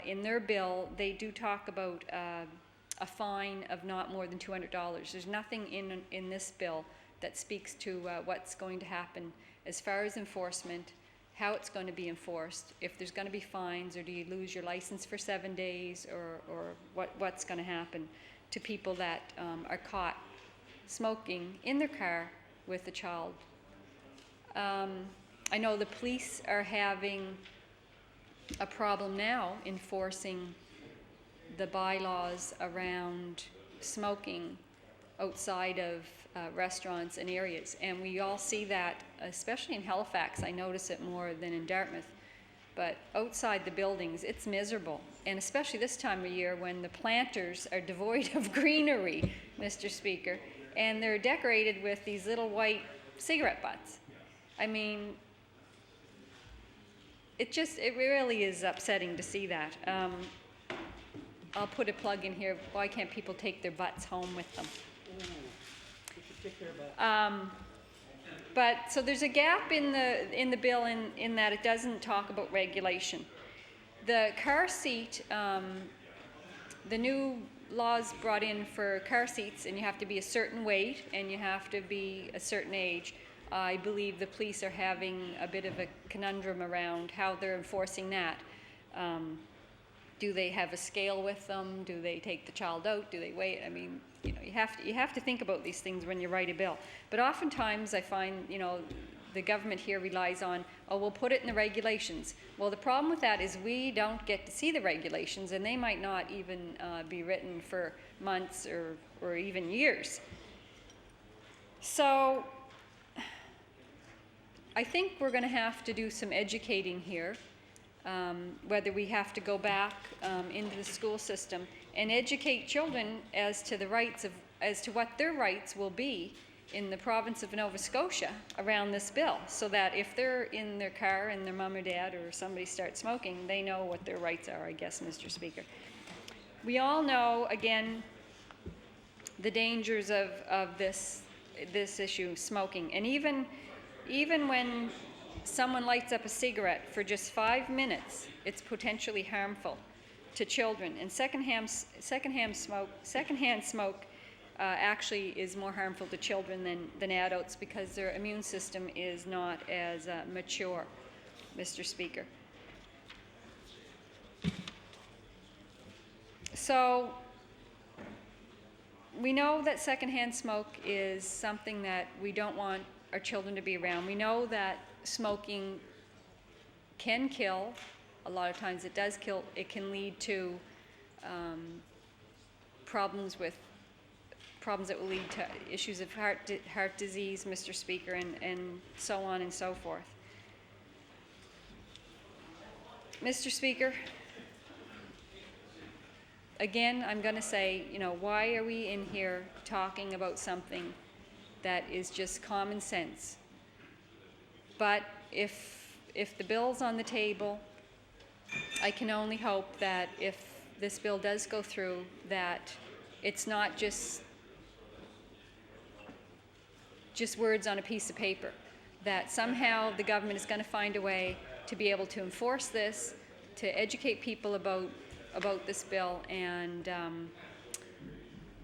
S18: in their bill, they do talk about a fine of not more than $200. There's nothing in this bill that speaks to what's going to happen as far as enforcement, how it's going to be enforced, if there's going to be fines, or do you lose your license for 7 days, or what's going to happen to people that are caught smoking in their car with a child. I know the police are having a problem now enforcing the bylaws around smoking outside of restaurants and areas, and we all see that, especially in Halifax. I notice it more than in Dartmouth, but outside the buildings it's miserable, and especially this time of year when the planters are devoid of greenery, Mr. Speaker, and they're decorated with these little white cigarette butts. I mean, it really is upsetting to see that. I'll put a plug in here. Why can't people take their butts home with them? But so there's a gap in the bill in that it doesn't talk about regulation. The car seat, the new laws brought in for car seats, and you have to be a certain weight and you have to be a certain age. I believe the police are having a bit of a conundrum around how they're enforcing that. Do they have a scale with them? Do they take the child out? Do they wait? I mean, you know, you have to think about these things when you write a bill. But oftentimes I find, you know, the government here relies on, oh, we'll put it in the regulations. Well, the problem with that is we don't get to see the regulations, and they might not even be written for months or even years. So I think we're going to have to do some educating here, whether we have to go back into the school system and educate children as to the rights as to what their rights will be in the province of Nova Scotia around this bill, so that if they're in their car and their mom or dad or somebody starts smoking, they know what their rights are, I guess, Mr. Speaker. We all know, again, the dangers of this issue, smoking, and even when someone lights up a cigarette for just 5 minutes, it's potentially harmful to children. And secondhand smoke actually is more harmful to children than adults, because their immune system is not as mature, Mr. Speaker. So we know that secondhand smoke is something that we don't want our children to be around. We know that smoking can kill. A lot of times it does kill. It can lead to problems that will lead to issues of heart disease, Mr. Speaker, and so on and so forth. Mr. Speaker, again, I'm going to say, you know, why are we in here talking about something that is just common sense? But if the bill's on the table, I can only hope that if this bill does go through, that it's not just words on a piece of paper, that somehow the government is going to find a way to be able to enforce this, to educate people about this bill, and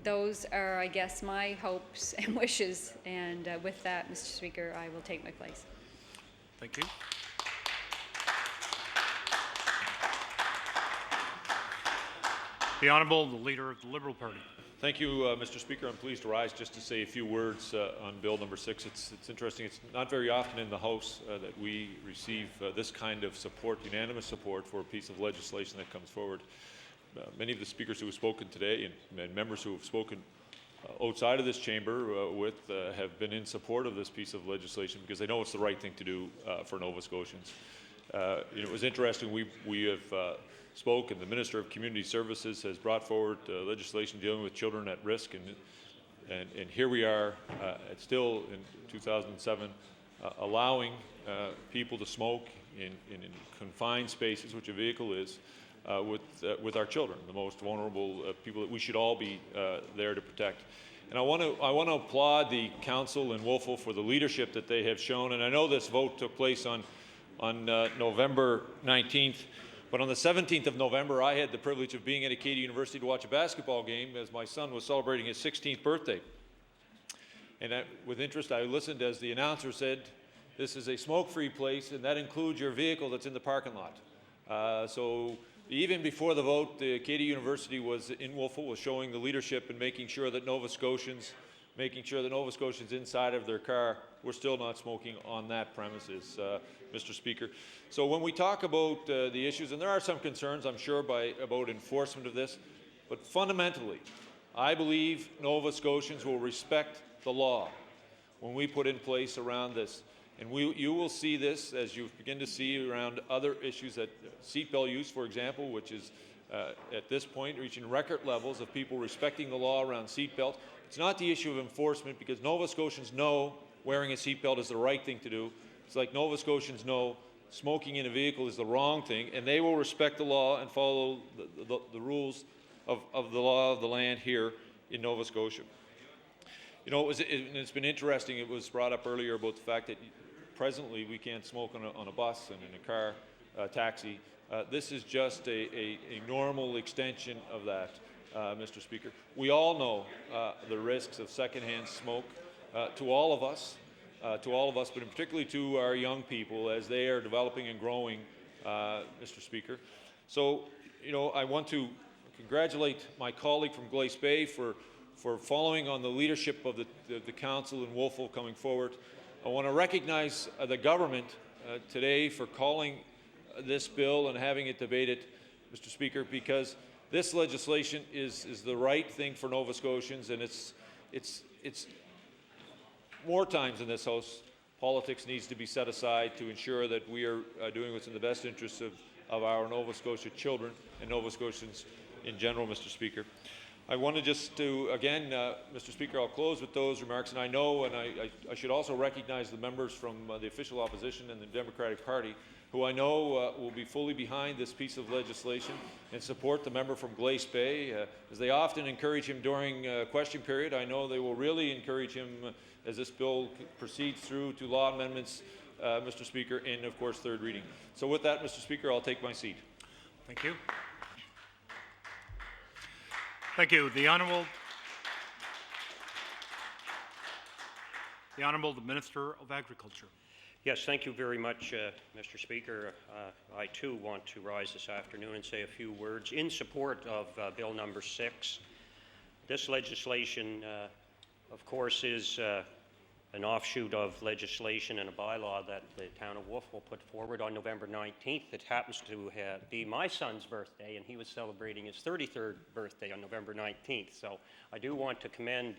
S18: those are, I guess, my hopes and wishes. And with that, Mr. Speaker, I will take my place.
S17: Thank you. The Honourable, the Leader of the Liberal Party.
S19: Thank you, Mr. Speaker. I'm pleased to rise just to say a few words on Bill number 6. It's interesting. It's not very often in the House that we receive this kind of support, unanimous support, for a piece of legislation that comes forward. Many of the speakers who have spoken today and members who have spoken outside of this chamber have been in support of this piece of legislation because they know it's the right thing to do for Nova Scotians. It was interesting. We have spoke, and the Minister of Community Services has brought forward legislation dealing with children at risk, and here we are, still in 2007, allowing people to smoke in confined spaces, which a vehicle is, with our children, the most vulnerable people that we should all be there to protect. And I want to applaud the council in Wolfville for the leadership that they have shown. And I know this vote took place on November 19th, but on the 17th of November, I had the privilege of being at Acadia University to watch a basketball game as my son was celebrating his 16th birthday. And with interest, I listened as the announcer said, "This is a smoke-free place, and that includes your vehicle that's in the parking lot." So even before the vote, the Acadia University in Wolfville was showing the leadership and making sure that Nova Scotians inside of their car were still not smoking on that premises, Mr. Speaker. So when we talk about the issues, and there are some concerns, I'm sure, about enforcement of this, but fundamentally, I believe Nova Scotians will respect the law when we put in place around this. And you will see this, as you begin to see around other issues, that seatbelt use, for example, which is at this point reaching record levels of people respecting the law around seatbelt. It's not the issue of enforcement, because Nova Scotians know wearing a seatbelt is the right thing to do. It's like Nova Scotians know smoking in a vehicle is the wrong thing, and they will respect the law and follow the rules of the law of the land here in Nova Scotia. You know, it's been interesting. It was brought up earlier about the fact that presently we can't smoke on a bus and in a car, taxi. This is just a normal extension of that, Mr. Speaker. We all know the risks of secondhand smoke to all of us, but particularly to our young people as they are developing and growing, Mr. Speaker. So, you know, I want to congratulate my colleague from Glace Bay for following on the leadership of the council in Wolfville coming forward. I want to recognize the government today for calling this bill and having it debated, Mr. Speaker, because this legislation is the right thing for Nova Scotians, and it's more times in this House, politics needs to be set aside to ensure that we are doing what's in the best interests of our Nova Scotia children and Nova Scotians in general, Mr. Speaker. I want to just again, Mr. Speaker, I'll close with those remarks, and I know, and I should also recognize the members from the official opposition and the Democratic Party, who I know will be fully behind this piece of legislation and support the member from Glace Bay, as they often encourage him during question period. I know they will really encourage him as this bill proceeds through to law amendments, Mr. Speaker, and of course third reading. So with that, Mr. Speaker, I'll take my seat.
S17: Thank you. Thank you. The Honourable the Minister of Agriculture.
S20: Yes, thank you very much, Mr. Speaker. I too want to rise this afternoon and say a few words in support of Bill number 6. This legislation, of course, is an offshoot of legislation and a bylaw that the town of Wolfville put forward on November 19th. It happens to be my son's birthday, and he was celebrating his 33rd birthday on November 19th. So I do want to commend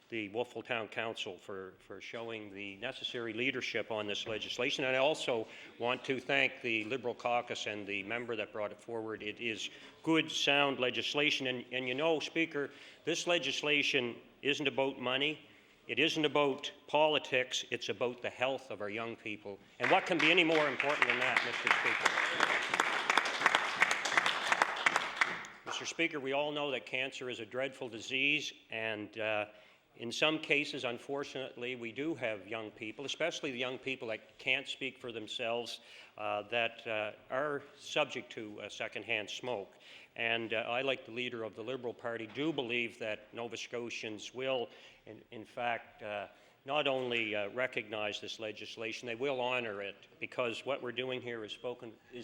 S20: the Wolfville Town Council for showing the necessary leadership on this legislation. And I also want to thank the Liberal caucus and the member that brought it forward. It is good, sound legislation. And you know, Speaker, this legislation isn't about money. It isn't about politics. It's about the health of our young people. And what can be any more important than that, Mr. Speaker? Mr. Speaker, we all know that cancer is a dreadful disease, and in some cases, unfortunately, we do have young people, especially the young people that can't speak for themselves, that are subject to secondhand smoke. And I, like the leader of the Liberal Party, do believe that Nova Scotians will, in fact, not only recognize this legislation, they will honor it, because what we're doing here is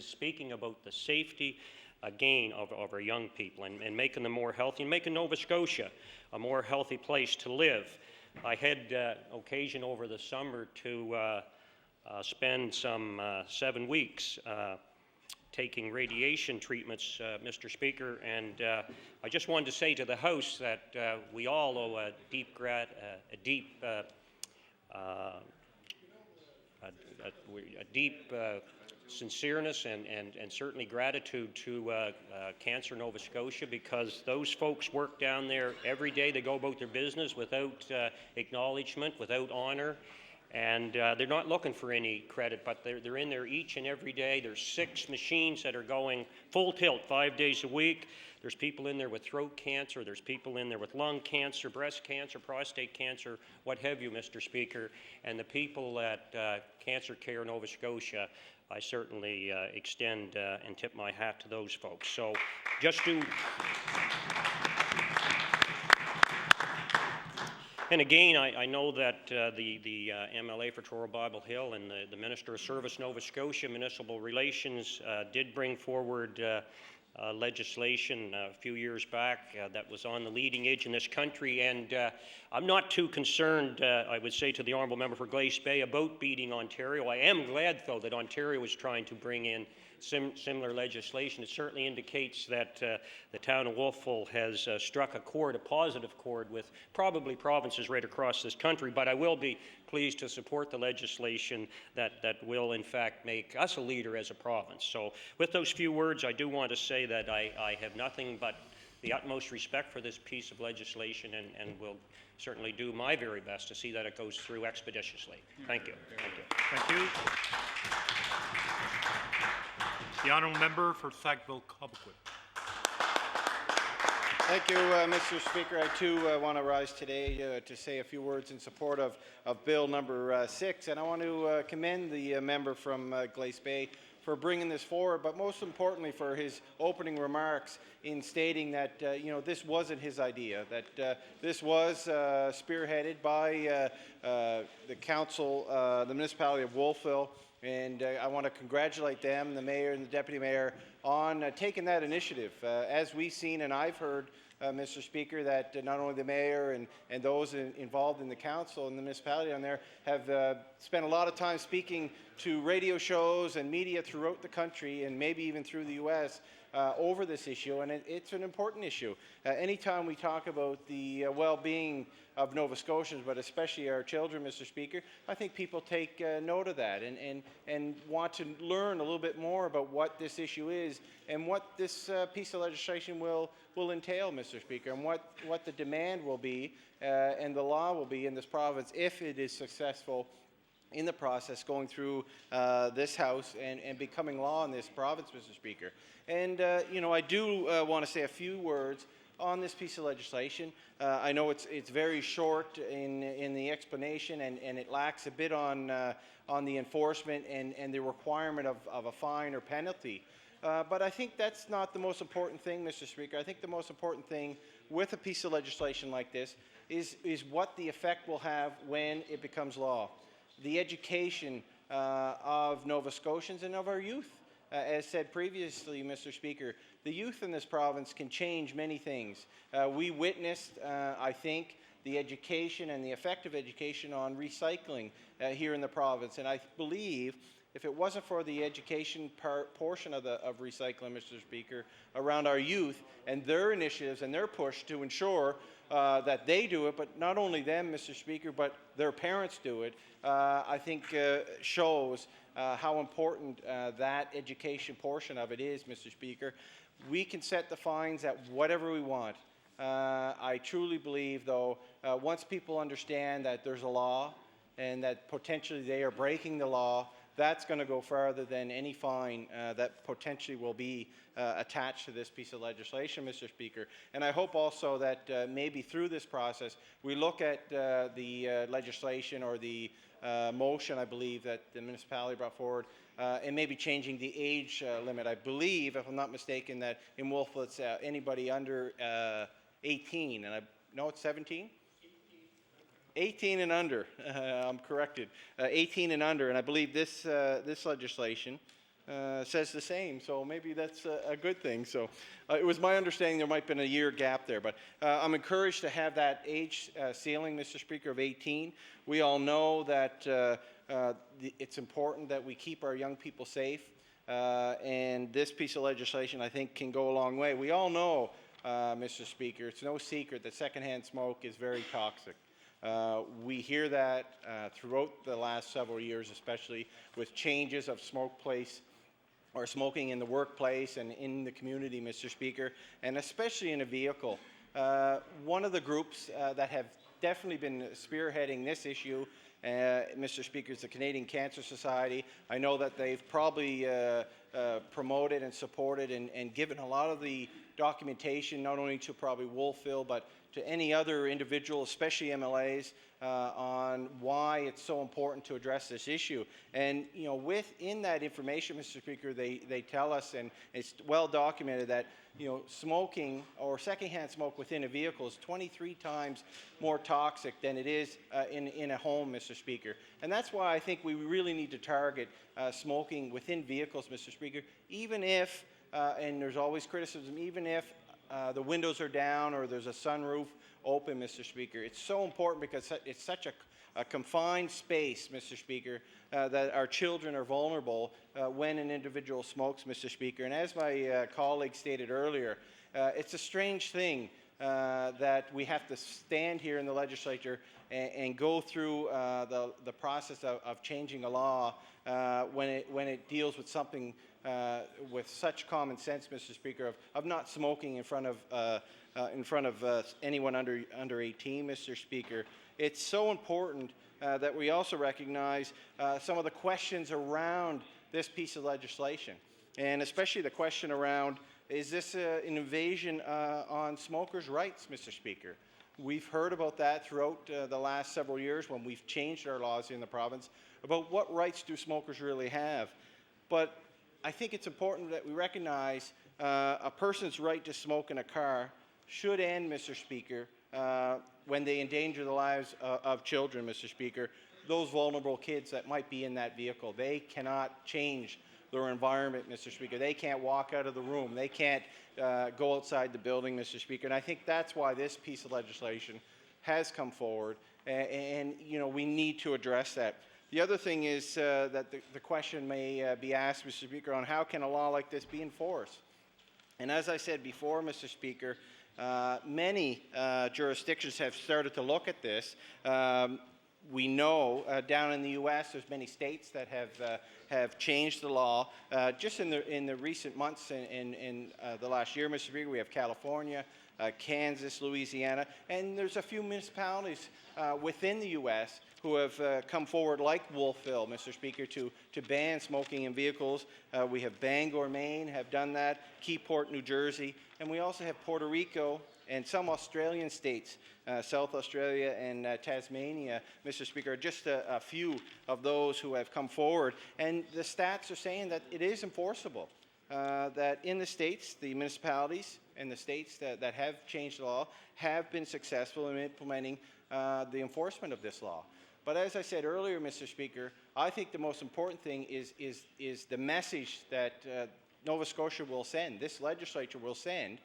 S20: speaking about the safety, again, of our young people and making them more healthy and making Nova Scotia a more healthy place to live. I had occasion over the summer to spend some 7 weeks taking radiation treatments, Mr. Speaker, and I just wanted to say to the House that we all owe a deep sincereness and certainly gratitude to Cancer Nova Scotia, because those folks work down there every day. They go about their business without acknowledgement, without honor, and they're not looking for any credit, but they're in there each and every day. There's 6 machines that are going full tilt 5 days a week. There's people in there with throat cancer, there's people in there with lung cancer, breast cancer, prostate cancer, what have you, Mr. Speaker. And the people at Cancer Care Nova Scotia, I certainly extend and tip my hat to those folks. So just do... And again, I know that the MLA for Truro Bible Hill and the Minister of Service Nova Scotia Municipal Relations did bring forward legislation a few years back that was on the leading edge in this country, and I'm not too concerned, I would say, to the Honourable Member for Glace Bay about beating Ontario. I am glad, though, that Ontario is trying to bring in similar legislation. It certainly indicates that the town of Wolfville has struck a chord, a positive chord, with probably provinces right across this country, but I will be pleased to support the legislation that will, in fact, make us a leader as a province. So with those few words, I do want to say that I have nothing but the utmost respect for this piece of legislation and will certainly do my very best to see that it goes through expeditiously. Thank you. Thank you.
S17: Thank you. The honourable member for Sackville-Cobequid.
S21: Thank you, Mr. Speaker. I too want to rise today to say a few words in support of Bill number 6, and I want to commend the member from Glace Bay for bringing this forward, but most importantly for his opening remarks in stating that this wasn't his idea, that this was spearheaded by the council, the municipality of Wolfville. And I want to congratulate them, the mayor and the deputy mayor, on taking that initiative. As we've seen, and I've heard, Mr. Speaker, that not only the mayor and those involved in the council and the municipality on there have spent a lot of time speaking to radio shows and media throughout the country and maybe even through the U.S. Over this issue, and it's an important issue. Anytime we talk about the well-being of Nova Scotians, but especially our children, Mr. Speaker, I think people take note of that and want to learn a little bit more about what this issue is and what this piece of legislation will entail, Mr. Speaker, and what the demand will be and the law will be in this province if it is successful in the process going through this House and becoming law in this province, Mr. Speaker. And, I do want to say a few words on this piece of legislation. I know it's very short in the explanation and it lacks a bit on the enforcement and the requirement of a fine or penalty. But I think that's not the most important thing, Mr. Speaker. I think the most important thing with a piece of legislation like this is what the effect will have when it becomes law. The education of Nova Scotians and of our youth. As said previously, Mr. Speaker, the youth in this province can change many things. We witnessed, I think, the education and the effective education on recycling here in the province. And I believe if it wasn't for the education portion of recycling, Mr. Speaker, around our youth and their initiatives and their push to ensure that they do it, but not only them, Mr. Speaker, but their parents do it, I think shows how important that education portion of it is, Mr. Speaker. We can set the fines at whatever we want. I truly believe, though, once people understand that there's a law and that potentially they are breaking the law, that's going to go farther than any fine that potentially will be attached to this piece of legislation, Mr. Speaker. And I hope also that maybe through this process we look at the legislation or the motion, I believe, that the municipality brought forward, and maybe changing the age limit. I believe, if I'm not mistaken, that in Wolfville it's anybody under 18, and no, it's 17? 18 and under, I'm corrected, 18 and under, and I believe this legislation says the same, so maybe that's a good thing. So it was my understanding there might have been a year gap there, but I'm encouraged to have that age ceiling, Mr. Speaker, of 18. We all know that it's important that we keep our young people safe, and this piece of legislation, I think, can go a long way. We all know, Mr. Speaker, it's no secret that secondhand smoke is very toxic. We hear that throughout the last several years, especially with changes of smoke place or smoking in the workplace and in the community, Mr. Speaker, and especially in a vehicle. One of the groups that have definitely been spearheading this issue, Mr. Speaker, is the Canadian Cancer Society. I know that they've probably promoted and supported and given a lot of the documentation, not only to probably Wolfville, but to any other individual, especially MLAs, on why it's so important to address this issue. And, you know, within that information, Mr. Speaker, they tell us, and it's well documented, that, you know, smoking or secondhand smoke within a vehicle is 23 times more toxic than it is in a home, Mr. Speaker. And that's why I think we really need to target smoking within vehicles, Mr. Speaker, even if, and there's always criticism, even if the windows are down or there's a sunroof open, Mr. Speaker. It's so important because it's such a confined space, Mr. Speaker, that our children are vulnerable when an individual smokes, Mr. Speaker. And as my colleague stated earlier, it's a strange thing that we have to stand here in the legislature and go through the process of changing a law when it deals with something with such common sense, Mr. Speaker, of not smoking in front of anyone under 18, Mr. Speaker. It's so important that we also recognize some of the questions around this piece of legislation, and especially the question around, is this an invasion on smokers' rights, Mr. Speaker? We've heard about that throughout the last several years when we've changed our laws in the province about what rights do smokers really have. But I think it's important that we recognize a person's right to smoke in a car should end, Mr. Speaker, when they endanger the lives of children, Mr. Speaker, those vulnerable kids that might be in that vehicle. They cannot change their environment, Mr. Speaker. They can't walk out of the room. They can't go outside the building, Mr. Speaker. And I think that's why this piece of legislation has come forward, and you know, we need to address that. The other thing is that the question may be asked, Mr. Speaker, on how can a law like this be enforced? And as I said before, Mr. Speaker, many jurisdictions have started to look at this. We know down in the U.S. there's many states that have changed the law. Just in the recent months in the last year, Mr. Speaker, we have California, Kansas, Louisiana, and there's a few municipalities within the U.S. who have come forward, like Wolfville, Mr. Speaker, to ban smoking in vehicles. We have Bangor, Maine, have done that, Keyport, New Jersey, and we also have Puerto Rico and some Australian states, South Australia and Tasmania, Mr. Speaker, just a few of those who have come forward. And the stats are saying that it is enforceable, that in the states, the municipalities and the states that have changed the law have been successful in implementing the enforcement of this law. But as I said earlier, Mr. Speaker, I think the most important thing is the message that Nova Scotia will send, this legislature will send,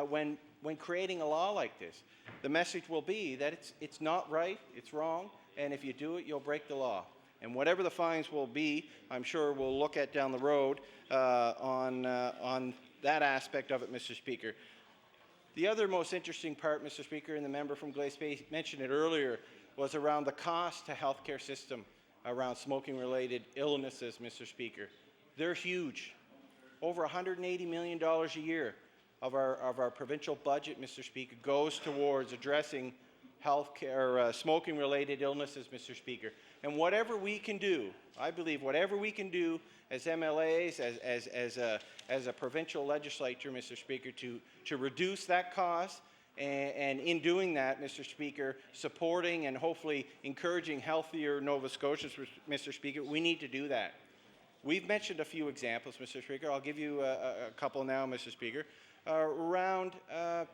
S21: when creating a law like this. The message will be that it's not right, it's wrong, and if you do it, you'll break the law. And whatever the fines will be, I'm sure we'll look at down the road on that aspect of it, Mr. Speaker. The other most interesting part, Mr. Speaker, and the member from Glace Bay mentioned it earlier, was around the cost to healthcare system around smoking-related illnesses, Mr. Speaker. They're huge. Over $180 million a year of our provincial budget, Mr. Speaker, goes towards addressing healthcare, smoking-related illnesses, Mr. Speaker. And whatever we can do, I believe, whatever we can do as MLAs, as a provincial legislature, Mr. Speaker, to reduce that cost, and in doing that, Mr. Speaker, supporting and hopefully encouraging healthier Nova Scotians, Mr. Speaker, we need to do that. We've mentioned a few examples, Mr. Speaker. I'll give you a couple now, Mr. Speaker, around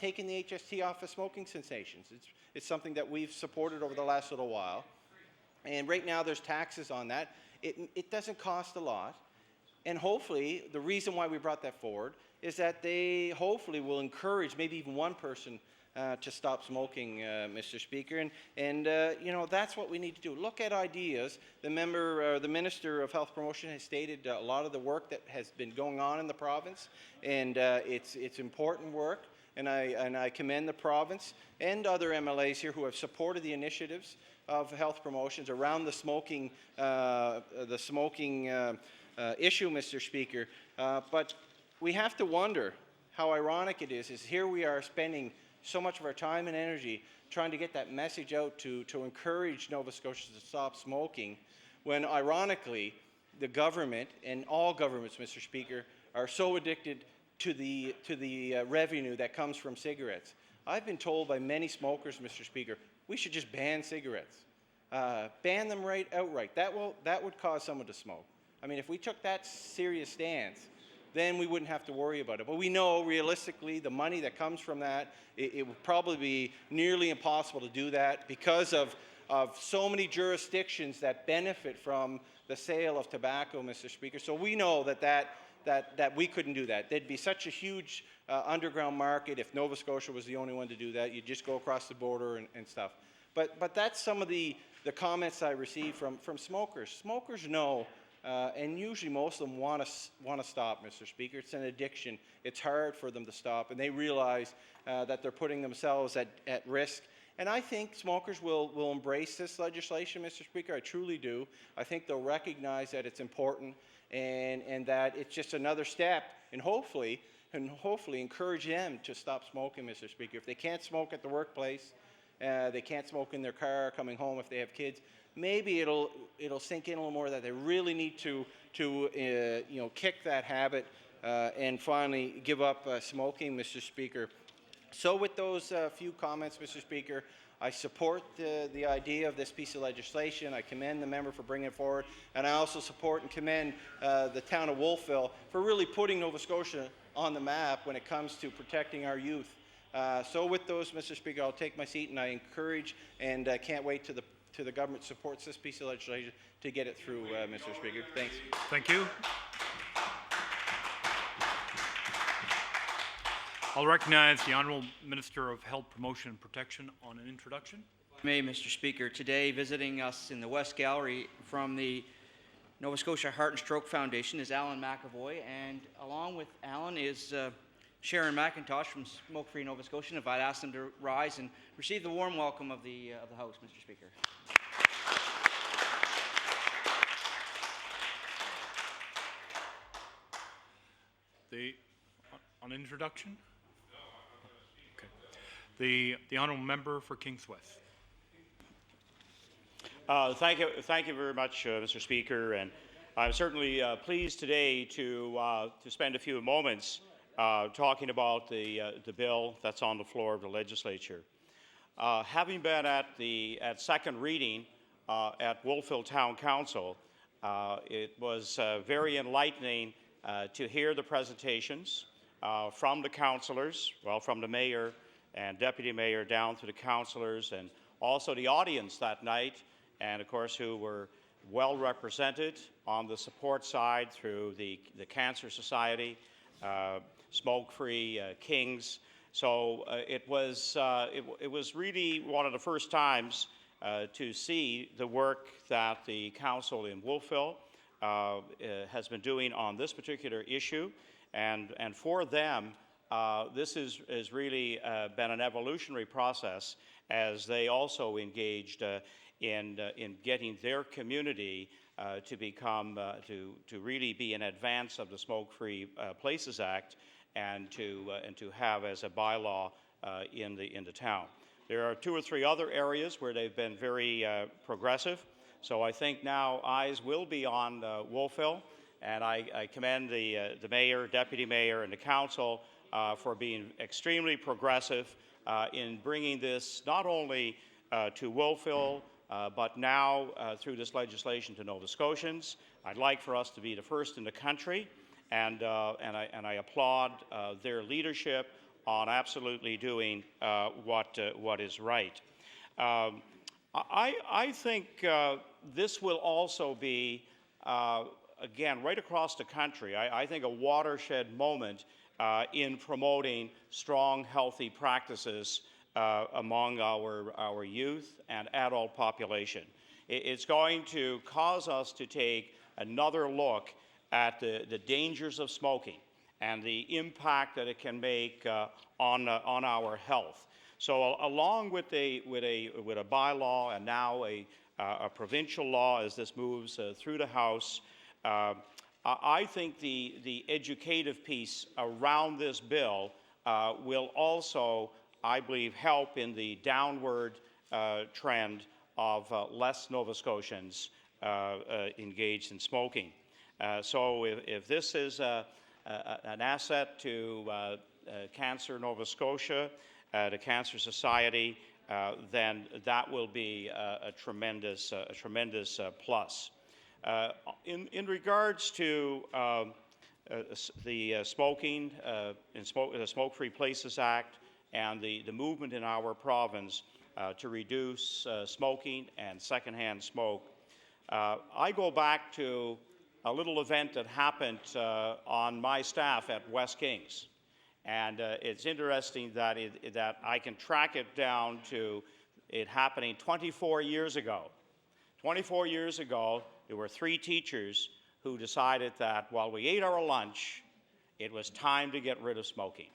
S21: taking the HST off of smoking cessations. It's something that we've supported over the last little while. And right now there's taxes on that. It doesn't cost a lot. And hopefully, the reason why we brought that forward is that they hopefully will encourage maybe even one person to stop smoking, Mr. Speaker. And you know, that's what we need to do. Look at ideas. The Minister of Health Promotion has stated a lot of the work that has been going on in the province, and it's important work. And I commend the province and other MLAs here who have supported the initiatives of health promotions around the smoking issue, Mr. Speaker. But we have to wonder how ironic it is here we are spending so much of our time and energy trying to get that message out to encourage Nova Scotians to stop smoking, when ironically the government and all governments, Mr. Speaker, are so addicted to the revenue that comes from cigarettes. I've been told by many smokers, Mr. Speaker, we should just ban cigarettes. Ban them outright. That would cause someone to smoke. I mean, if we took that serious stance, then we wouldn't have to worry about it. But we know realistically the money that comes from that, it would probably be nearly impossible to do that because of so many jurisdictions that benefit from the sale of tobacco, Mr. Speaker. So we know that we couldn't do that. There'd be such a huge underground market if Nova Scotia was the only one to do that. You'd just go across the border and stuff. But that's some of the comments I receive from smokers. Smokers know, and usually most of them want to stop, Mr. Speaker. It's an addiction. It's hard for them to stop, and they realize that they're putting themselves at risk. And I think smokers will embrace this legislation, Mr. Speaker. I truly do. I think they'll recognize that it's important and that it's just another step, and hopefully encourage them to stop smoking, Mr. Speaker. If they can't smoke at the workplace, they can't smoke in their car coming home if they have kids, maybe it'll sink in a little more that they really need to kick that habit and finally give up smoking, Mr. Speaker. So with those few comments, Mr. Speaker, I support the idea of this piece of legislation. I commend the member for bringing it forward, and I also support and commend the town of Wolfville for really putting Nova Scotia on the map when it comes to protecting our youth. So with those, Mr. Speaker, I'll take my seat, and I encourage and can't wait to the government supports this piece of legislation to get it through, Mr. Speaker. Thanks.
S17: Thank you. I'll recognize the Honourable Minister of Health Promotion and Protection on an introduction.
S16: May, Mr. Speaker, today visiting us in the West Gallery from the Nova Scotia Heart and Stroke Foundation is Alan McAvoy, and along with Alan is Sharon McIntosh from Smoke Free Nova Scotia. And if I'd ask them to rise and receive the warm welcome of the House, Mr. Speaker.
S17: On introduction? Okay. The Honourable Member for Kings West.
S1: Thank you very much, Mr. Speaker, and I'm certainly pleased today to spend a few moments talking about the bill that's on the floor of the legislature. Having been at second reading at Wolfville Town Council, it was very enlightening to hear the presentations from the councillors, from the mayor and deputy mayor down to the councillors, and also the audience that night, and of course who were well represented on the support side through the Cancer Society, Smoke Free, Kings. So it was really one of the first times to see the work that the council in Wolfville has been doing on this particular issue, and for them this has really been an evolutionary process as they also engaged in getting their community to become to really be in advance of the Smoke Free Places Act and to have as a bylaw in the town. There are 2 or 3 other areas where they've been very progressive. So I think now eyes will be on Wolfville, and I commend the mayor, deputy mayor, and the council for being extremely progressive in bringing this not only to Wolfville, but now through this legislation to Nova Scotians. I'd like for us to be the first in the country, and I applaud their leadership on absolutely doing what is right. I think this will also be, again, right across the country, I think a watershed moment in promoting strong, healthy practices among our youth and adult population. It's going to cause us to take another look at the dangers of smoking and the impact that it can make on our health. So along with a bylaw and now a provincial law as this moves through the House, I think the educative piece around this bill will also, I believe, help in the downward trend of less Nova Scotians engaged in smoking. So if this is an asset to Cancer Nova Scotia, to Cancer Society, then that will be a tremendous plus. In regards to the smoking, the Smoke-Free Places Act, and the movement in our province to reduce smoking and secondhand smoke, I go back to a little event that happened on my staff at West Kings. And it's interesting that, that I can track it down to it happening 24 years ago. 24 years ago, there were 3 teachers who decided that while we ate our lunch, it was time to get rid of smoking.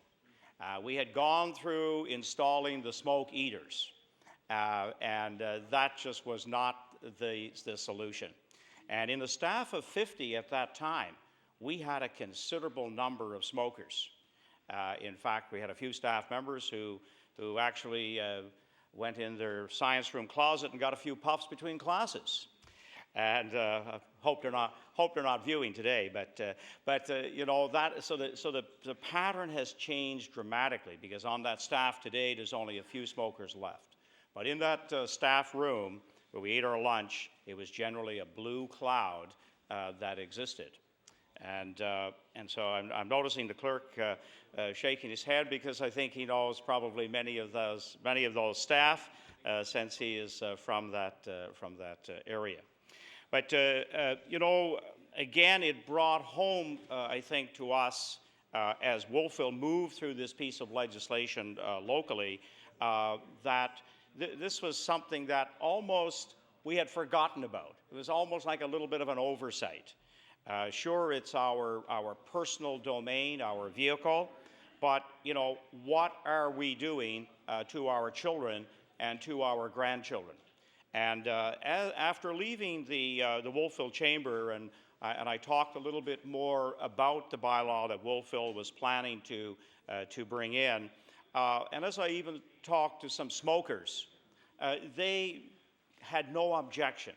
S1: We had gone through installing the smoke eaters, and that just was not the solution. And in the staff of 50 at that time, we had a considerable number of smokers. In fact, we had a few staff members who actually went in their science room closet and got a few puffs between classes. And hope they're not viewing today. But you know, that so the pattern has changed dramatically, because on that staff today there's only a few smokers left. But in that staff room where we ate our lunch, it was generally a blue cloud that existed. And so I'm noticing the clerk shaking his head, because I think he knows probably many of those staff since he is from that area. But you know, again, it brought home, I think, to us as Wolfville moved through this piece of legislation locally, that this was something that almost we had forgotten about. It was almost like a little bit of an oversight. Sure, it's our personal domain, our vehicle, but you know, what are we doing to our children and to our grandchildren? And after leaving the Wolfville Chamber, and I talked a little bit more about the bylaw that Wolfville was planning to bring in, and as I even talked to some smokers, they had no objection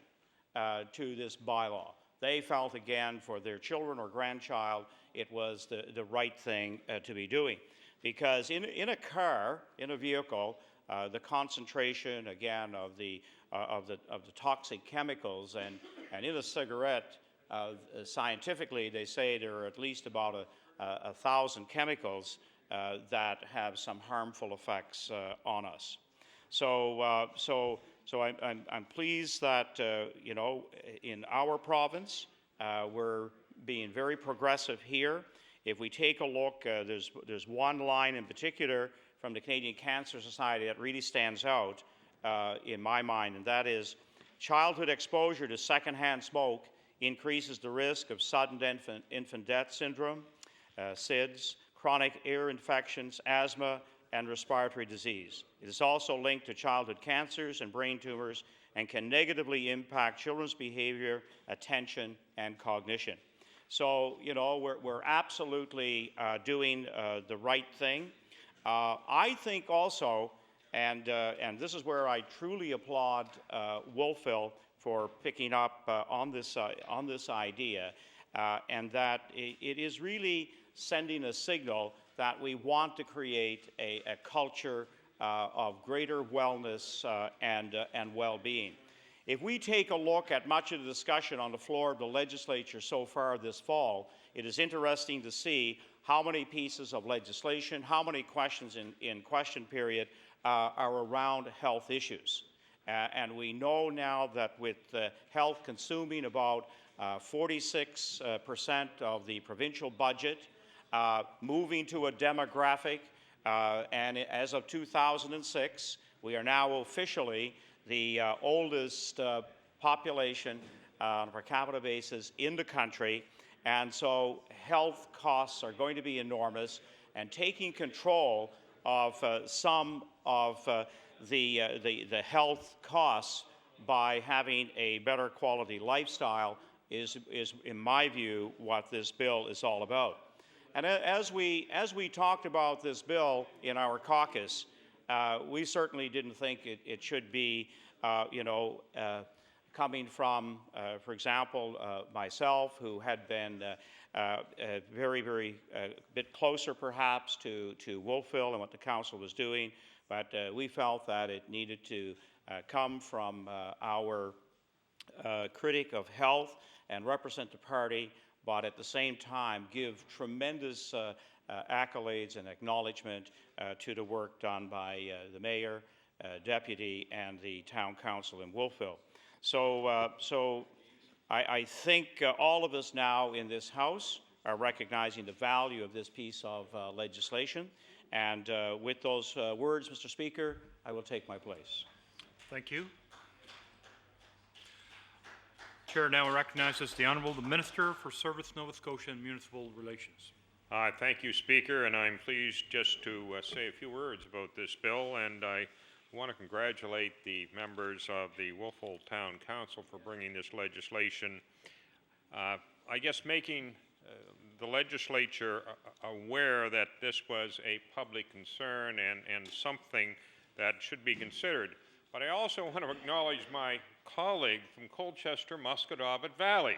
S1: to this bylaw. They felt, again, for their children or grandchild, it was the right thing to be doing. Because in a car, in a vehicle, the concentration, again, of the toxic chemicals, and in a cigarette, scientifically, they say there are at least about 1,000 chemicals that have some harmful effects on us. So I'm pleased that, you know, in our province, we're being very progressive here. If we take a look, there's one line in particular from the Canadian Cancer Society that really stands out in my mind, and that is childhood exposure to secondhand smoke increases the risk of sudden infant death syndrome, SIDS, chronic ear infections, asthma, and respiratory disease. It is also linked to childhood cancers and brain tumors, and can negatively impact children's behavior, attention, and cognition. So, you know, we're absolutely doing the right thing. I think also, and this is where I truly applaud Wolfville for picking up on this idea, and that it is really sending a signal that we want to create a culture of greater wellness and well-being. If we take a look at much of the discussion on the floor of the legislature so far this fall, it is interesting to see how many pieces of legislation, how many questions in question period are around health issues. And we know now that with health consuming about 46% of the provincial budget, moving to a demographic, and as of 2006, we are now officially the oldest population on a per capita basis in the country, and so health costs are going to be enormous, and taking control of some of the health costs by having a better quality lifestyle is in my view, what this bill is all about. And as we talked about this bill in our caucus, we certainly didn't think it should be, coming from, for example, myself, who had been very bit closer perhaps to Wolfville and what the council was doing, but we felt that it needed to come from our critic of health and represent the party, but at the same time give tremendous accolades and acknowledgement to the work done by the mayor, deputy, and the town council in Wolfville. So I think all of us now in this House are recognizing the value of this piece of legislation. And with those words, Mr. Speaker, I will take my place.
S17: Thank you. Chair now recognizes the Honourable the Minister for Service, Nova Scotia and Municipal Relations.
S12: Thank you, Speaker, and I'm pleased just to say a few words about this bill, and I want to congratulate the members of the Wolfville Town Council for bringing this legislation. I guess making the legislature aware that this was a public concern and something that should be considered. But I also want to acknowledge my colleague from Colchester, Musquodoboit Valley,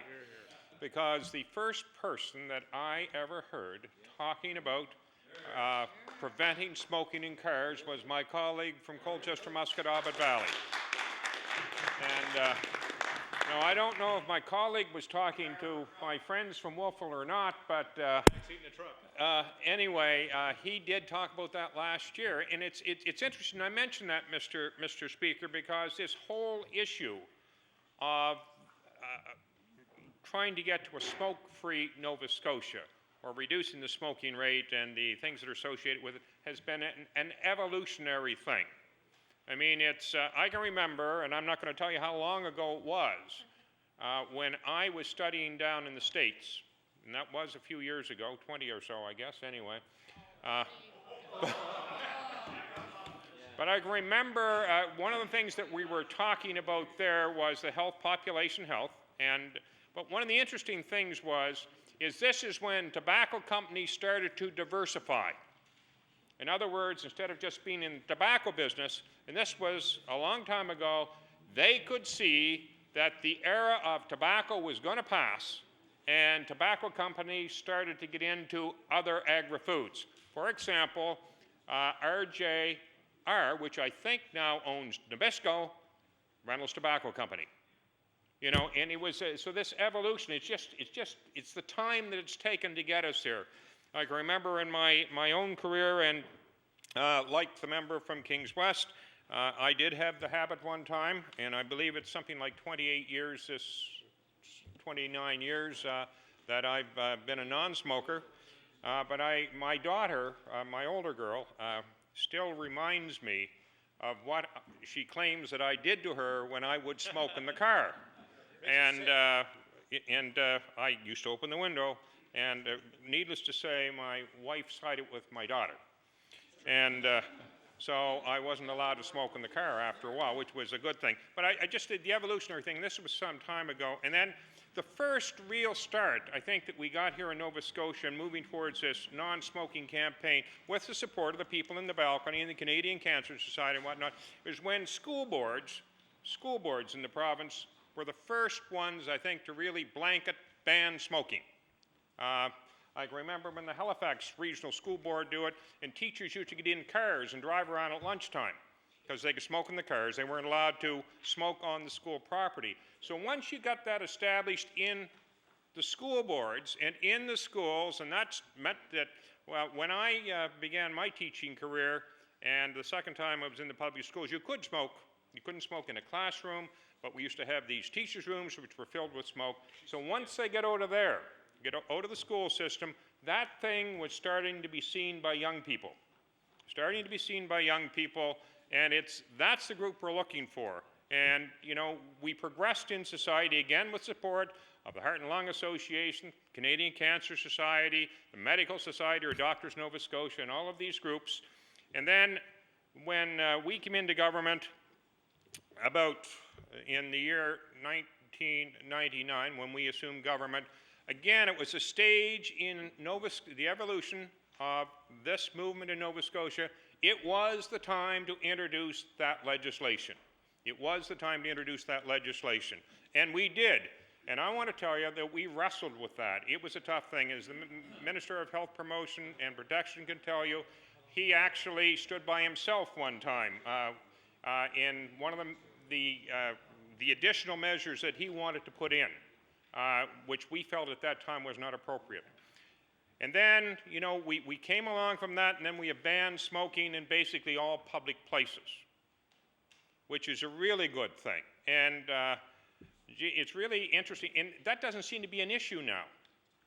S12: because the first person that I ever heard talking about preventing smoking in cars was my colleague from Colchester, Musquodoboit Valley. And now, I don't know if my colleague was talking to my friends from Wolfville or not, but anyway, he did talk about that last year. And it's interesting. I mentioned that, Mr. Speaker, because this whole issue of trying to get to a smoke-free Nova Scotia, or reducing the smoking rate and the things that are associated with it, has been an evolutionary thing. I mean, I can remember, and I'm not going to tell you how long ago it was, when I was studying down in the States, and that was a few years ago, 20 or so, I guess, anyway. But I can remember one of the things that we were talking about there was the health, population health, but one of the interesting things this is when tobacco companies started to diversify. In other words, instead of just being in the tobacco business, and this was a long time ago, they could see that the era of tobacco was going to pass, and tobacco companies started to get into other agri-foods. For example, RJR, which I think now owns Nabisco, Reynolds Tobacco Company. You know, and it was so this evolution. It's the time that it's taken to get us here. I can remember in my own career, and like the member from Kings West, I did have the habit one time, and I believe it's something like 29 years that I've been a non-smoker. But my daughter, my older girl, still reminds me of what she claims that I did to her when I would smoke in the car. And I used to open the window, and needless to say, my wife sided with my daughter. And so I wasn't allowed to smoke in the car after a while, which was a good thing. But I just did the evolutionary thing. This was some time ago. And then the first real start, I think, that we got here in Nova Scotia and moving towards this non-smoking campaign with the support of the people in the balcony and the Canadian Cancer Society and whatnot, is when school boards in the province were the first ones, I think, to really blanket ban smoking. I can remember when the Halifax Regional School Board do it, and teachers used to get in cars and drive around at lunchtime because they could smoke in the cars. They weren't allowed to smoke on the school property. So once you got that established in the school boards and in the schools, and that's meant that, well, when I began my teaching career, and the second time I was in the public schools, you could smoke. You couldn't smoke in a classroom, but we used to have these teachers' rooms which were filled with smoke. So once they get out of there, get out of the school system, that thing was starting to be seen by young people. And that's the group we're looking for. And, you know, we progressed in society, again, with support of the Heart and Lung Association, Canadian Cancer Society, the Medical Society, or Doctors Nova Scotia, and all of these groups. And then when we came into government, about in the year
S5: 1999 when we assumed government. Again, it was a stage in the evolution of this movement in Nova Scotia. It was the time to introduce that legislation. It was the time to introduce that legislation. And we did. And I want to tell you that we wrestled with that. It was a tough thing. As the Minister of Health Promotion and Protection can tell you, he actually stood by himself one time in one of the additional measures that he wanted to put in, which we felt at that time was not appropriate. And then, you know, we came along from that, and then we have banned smoking in basically all public places, which is a really good thing. And it's really interesting, and that doesn't seem to be an issue now.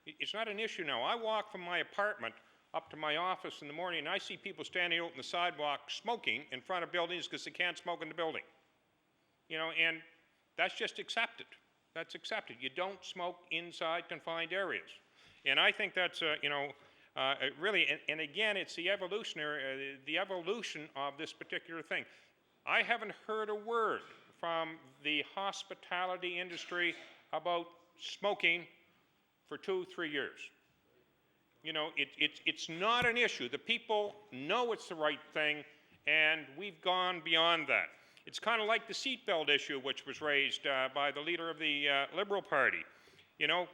S5: It's not an issue now. I walk from my apartment up to my office in the morning, and I see people standing out on the sidewalk smoking in front of buildings because they can't smoke in the building. You know, and that's just accepted. That's accepted. You don't smoke inside confined areas. And I think that's, really, and again, it's the evolution of this particular thing. I haven't heard a word from the hospitality industry about smoking for 2-3 years. You know, it's not an issue. The people know it's the right thing, and we've gone beyond that. It's kind of like the seatbelt issue, which was raised by the leader of the Liberal Party. You know,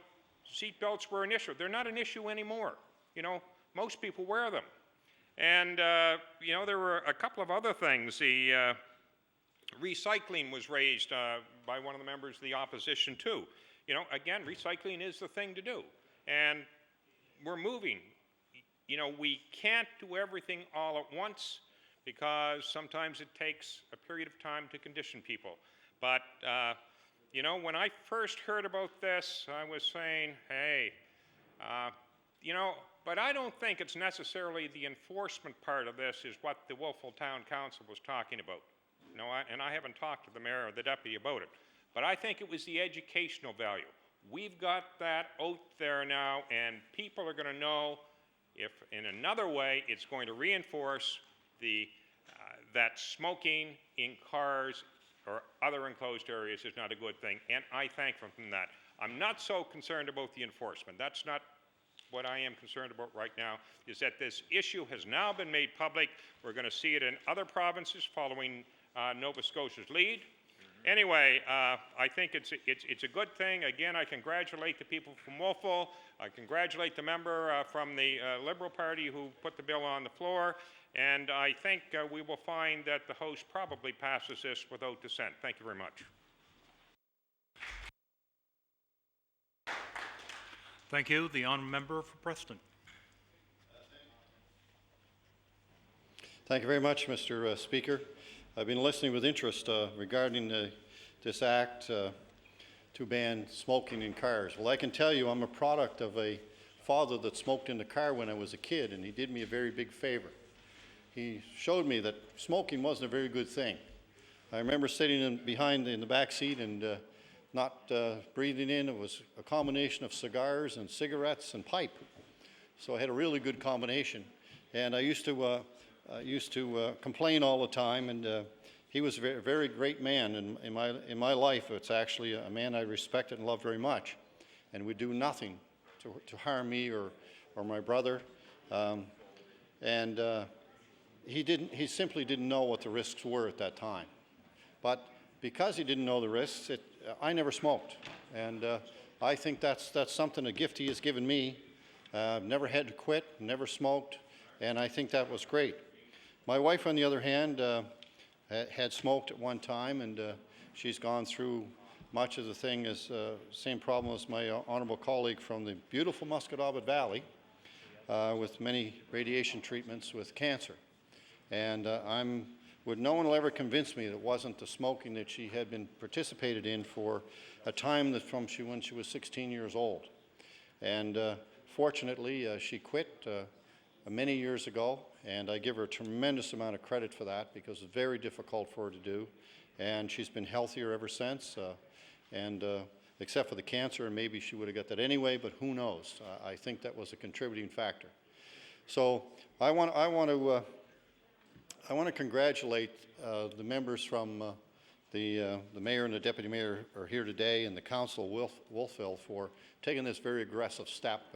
S5: seatbelts were an issue. They're not an issue anymore. You know, most people wear them. And, you know, there were a couple of other things. The recycling was raised by one of the members of the opposition, too. You know, again, recycling is the thing to do. And we're moving. You know, we can't do everything all at once because sometimes it takes a period of time to condition people. But, you know, when I first heard about this, I was saying, hey, you know, but I don't think it's necessarily the enforcement part of this is what the Wolfville Town Council was talking about. You know, and I haven't talked to the mayor or the deputy about it. But I think it was the educational value. We've got that out there now, and people are going to know if in another way it's going to reinforce that smoking in cars or other enclosed areas is not a good thing, and I thank them for that. I'm not so concerned about the enforcement. That's not what I am concerned about right now, is that this issue has now been made public. We're going to see it in other provinces following Nova Scotia's lead. Anyway, I think it's a good thing. Again, I congratulate the people from Wolfville. I congratulate the member from the Liberal Party who put the bill on the floor. And I think we will find that the House probably passes this without dissent. Thank you very much.
S17: Thank you. The honourable member for Preston.
S2: Thank you very much, Mr. Speaker. I've been listening with interest regarding this act to ban smoking in cars. Well, I can tell you I'm a product of a father that smoked in the car when I was a kid, and he did me a very big favor. He showed me that smoking wasn't a very good thing. I remember sitting in the back seat and not breathing in. It was a combination of cigars and cigarettes and pipe. So I had a really good combination. And I used to complain all the time, and he was a very great man in my life. It's actually a man I respected and loved very much, and would do nothing to harm me or my brother. He simply didn't know what the risks were at that time. But because he didn't know the risks, I never smoked, and I think that's something, a gift he has given me. Never had to quit, never smoked, and I think that was great. My wife, on the other hand, had smoked at one time, and she's gone through much of the thing as same problem as my honourable colleague from the beautiful Musquodoboit Valley, with many radiation treatments with cancer. And no one will ever convince me that it wasn't the smoking that she had been participated in for a time when she was 16 years old. And fortunately, she quit many years ago, and I give her a tremendous amount of credit for that because it's very difficult for her to do. And she's been healthier ever since, except for the cancer, and maybe she would have got that anyway, but who knows? I think that was a contributing factor. So I want to congratulate the members from the mayor and the deputy mayor are here today, and the council, Wolfville, for taking this very aggressive step,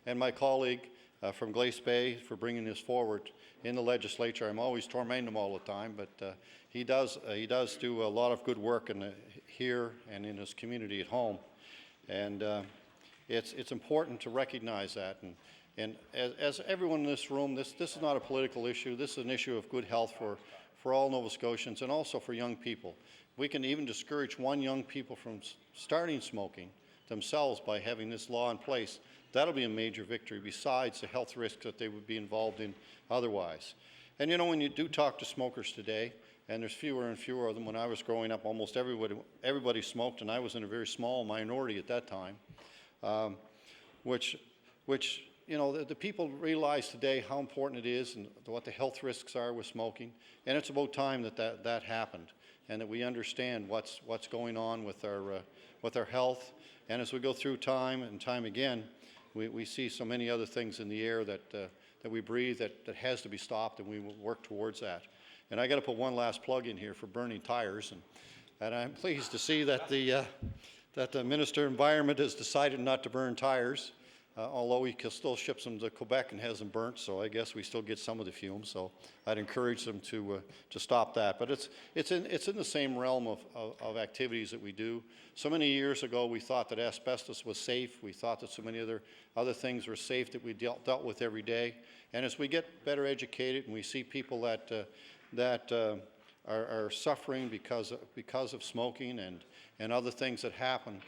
S2: and my colleague from Glace Bay for bringing this forward in the legislature. I'm always tormenting him all the time, but he does do a lot of good work here and in his community at home, and it's important to recognize that. And as everyone in this room, this is not a political issue. This is an issue of good health for all Nova Scotians and also for young people. We can even discourage one young people from starting smoking themselves by having this law in place. That'll be a major victory besides the health risks that they would be involved in otherwise. And you know, when you do talk to smokers today, and there's fewer and fewer of them. When I was growing up, almost everybody smoked, and I was in a very small minority at that time, which you know, the people realize today how important it is and what the health risks are with smoking. And it's about time that happened, and that we understand what's going on with our health. And as we go through time and time again, we see so many other things in the air that we breathe that has to be stopped, and we will work towards that. And I got to put one last plug in here for burning tires, and I'm pleased to see that the Minister of Environment has decided not to burn tires. Although he still ships them to Quebec and has them burnt, so I guess we still get some of the fumes. So I'd encourage them to stop that. But it's in the same realm of activities that we do. So many years ago, we thought that asbestos was safe. We thought that so many other things were safe that we dealt with every day. And as we get better educated and we see people that are suffering because of smoking and other things that happen,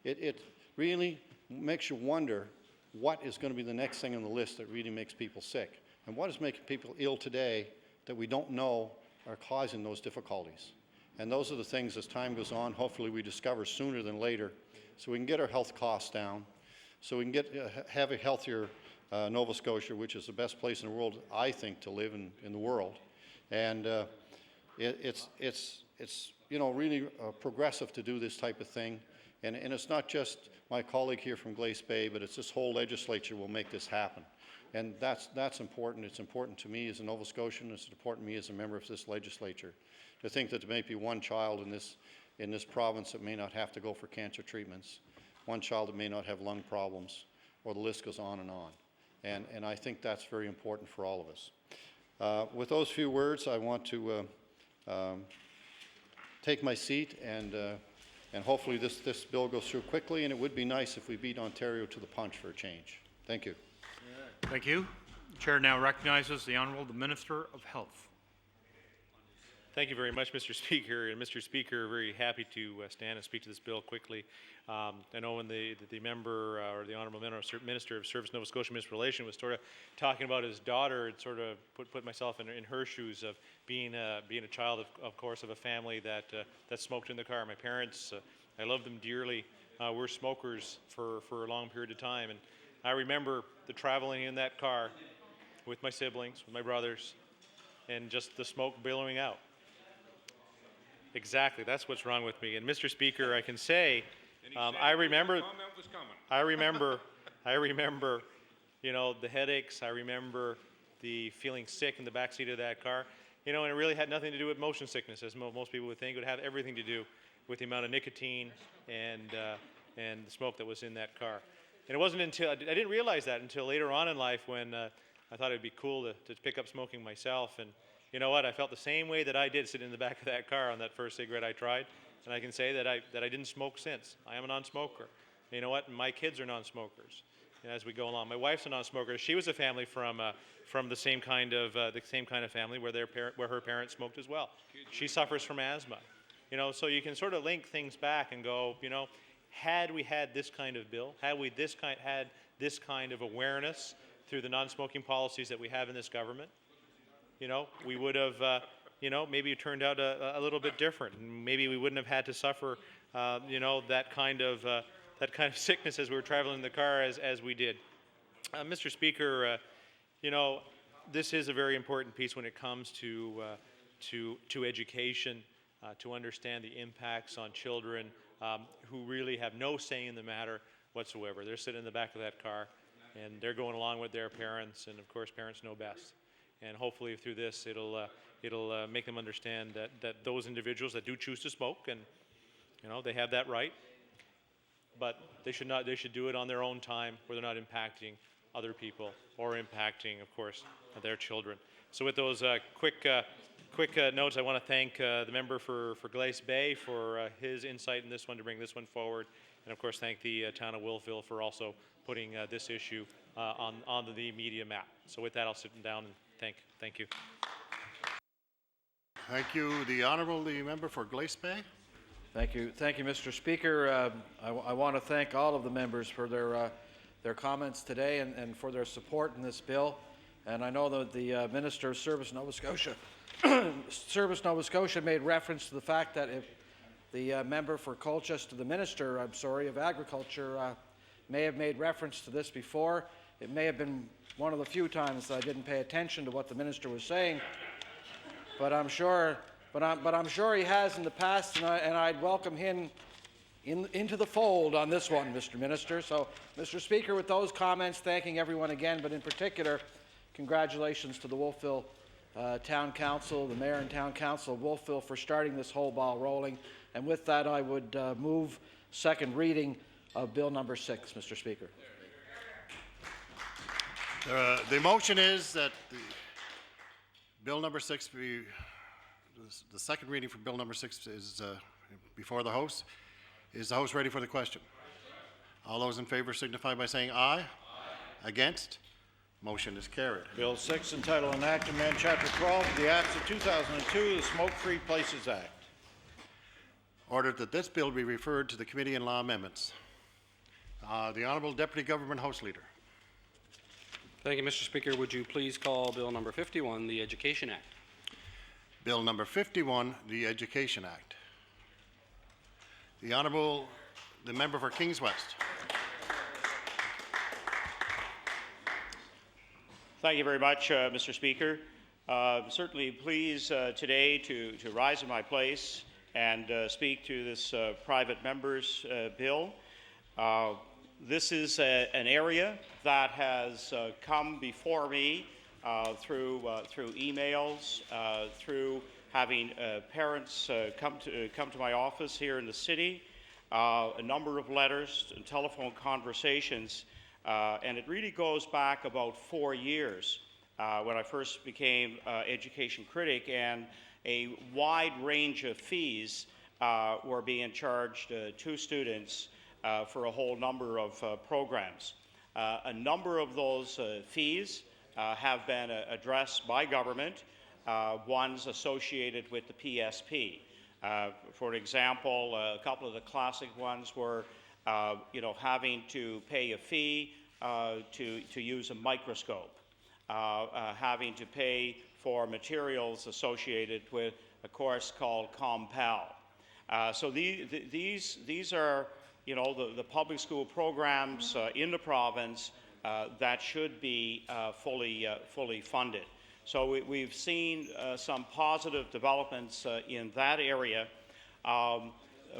S2: it really makes you wonder what is going to be the next thing on the list that really makes people sick, and what is making people ill today that we don't know are causing those difficulties. And those are the things, as time goes on, hopefully we discover sooner than later, so we can get our health costs down, so we can have a healthier Nova Scotia, which is the best place in the world, I think, to live in the world. And it's you know, really progressive to do this type of thing. And it's not just my colleague here from Glace Bay, but it's this whole legislature will make this happen. And that's important. It's important to me as a Nova Scotian. It's important to me as a member of this legislature to think that there may be one child in this province that may not have to go for cancer treatments, one child that may not have lung problems, or the list goes on and on. And I think that's very important for all of us. With those few words, I want to take my seat, and hopefully this bill goes through quickly, and it would be nice if we beat Ontario to the punch for a change. Thank you.
S17: Thank you. The chair now recognizes the Honourable Minister of Health.
S4: Thank you very much, Mr. Speaker. And Mr. Speaker, very happy to stand and speak to this bill quickly. I know when the member or the Honourable Minister of Service Nova Scotia Municipal Relations was sort of talking about his daughter, it sort of put myself in her shoes of being a child, of course, of a family that smoked in the car. My parents, I love them dearly, were smokers for a long period of time. And I remember the traveling in that car with my siblings, with my brothers, and just the smoke billowing out. Exactly, that's what's wrong with me. And Mr. Speaker, I can say, I remember, you know, the headaches. I remember the feeling sick in the back seat of that car. You know, and it really had nothing to do with motion sickness, as most people would think. It would have everything to do with the amount of nicotine and the smoke that was in that car. And it wasn't until I didn't realize that until later on in life when I thought it'd be cool to pick up smoking myself. And you know what? I felt the same way that I did sitting in the back of that car on that first cigarette I tried. And I can say that I didn't smoke since. I am a non-smoker. And you know what? My kids are non-smokers. And as we go along, my wife's a non-smoker. She was a family from the same kind of family where her parents smoked as well. She suffers from asthma. You know, so you can sort of link things back and go, you know, had we had this kind of bill, had this kind of awareness through the non-smoking policies that we have in this government, you know, we would have, you know, maybe it turned out a little bit different. Maybe we wouldn't have had to suffer, you know, that kind of sickness as we were traveling in the car as we did. Mr. Speaker, you know, this is a very important piece when it comes to education, to understand the impacts on children who really have no say in the matter whatsoever. They're sitting in the back of that car, and they're going along with their parents, and of course, parents know best. and hopefully through this it'll make them understand that those individuals that do choose to smoke, and they have that right, but they should do it on their own time where they're not impacting other people or impacting, of course, their children. So with those quick notes, I want to thank the member for Glace Bay for his insight in this one to bring this one forward, and of course thank the town of Wolfville for also putting this issue on the media map. So with that, I'll sit down and thank you.
S2: Thank you. The member for Glace Bay.
S15: Thank you, Mr. Speaker. I want to thank all of the members for their comments today and for their support in this bill. And I know that the Minister of Service Nova Scotia, made reference to the fact that if the member for Colchester, the Minister, of Agriculture, may have made reference to this before. It may have been one of the few times that I didn't pay attention to what the Minister was saying, but I'm sure he has in the past, and I'd welcome him into the fold on this one, Mr. Minister. So, Mr. Speaker, with those comments, thanking everyone again, but in particular, congratulations to the Wolfville Town Council, the Mayor and Town Council of Wolfville for starting this whole ball rolling. And with that, I would move second reading of Bill number 6, Mr. Speaker.
S2: The motion is that Bill number 6 be, the second reading for Bill number 6 is before the host. Is the host ready for the question? All those in favor signify by saying aye. Aye. Against? Motion is carried.
S6: Bill 6, entitled An Act to Amend Chapter 12 of the Acts of 2002, the Smoke-Free Places Act.
S2: Ordered that this bill be referred to the Committee on Law Amendments. The Honourable Deputy Government House Leader.
S22: Thank you, Mr. Speaker. Would you please call Bill number 51, the Education Act?
S2: Bill number 51, the Education Act. The member for Kings West.
S1: Thank you very much, Mr. Speaker. Certainly pleased today to rise in my place and speak to this private member's bill. This is an area that has come before me through emails, through having parents come to my office here in the city, a number of letters and telephone conversations, and it really goes back about 4 years when I first became education critic, and a wide range of fees were being charged to students for a whole number of programs. A number of those fees have been addressed by government, ones associated with the PSP. For example, a couple of the classic ones were having to pay a fee to use a microscope, having to pay for materials associated with a course called ComPal. So these are the public school programs in the province that should be fully funded. So we've seen some positive developments in that area.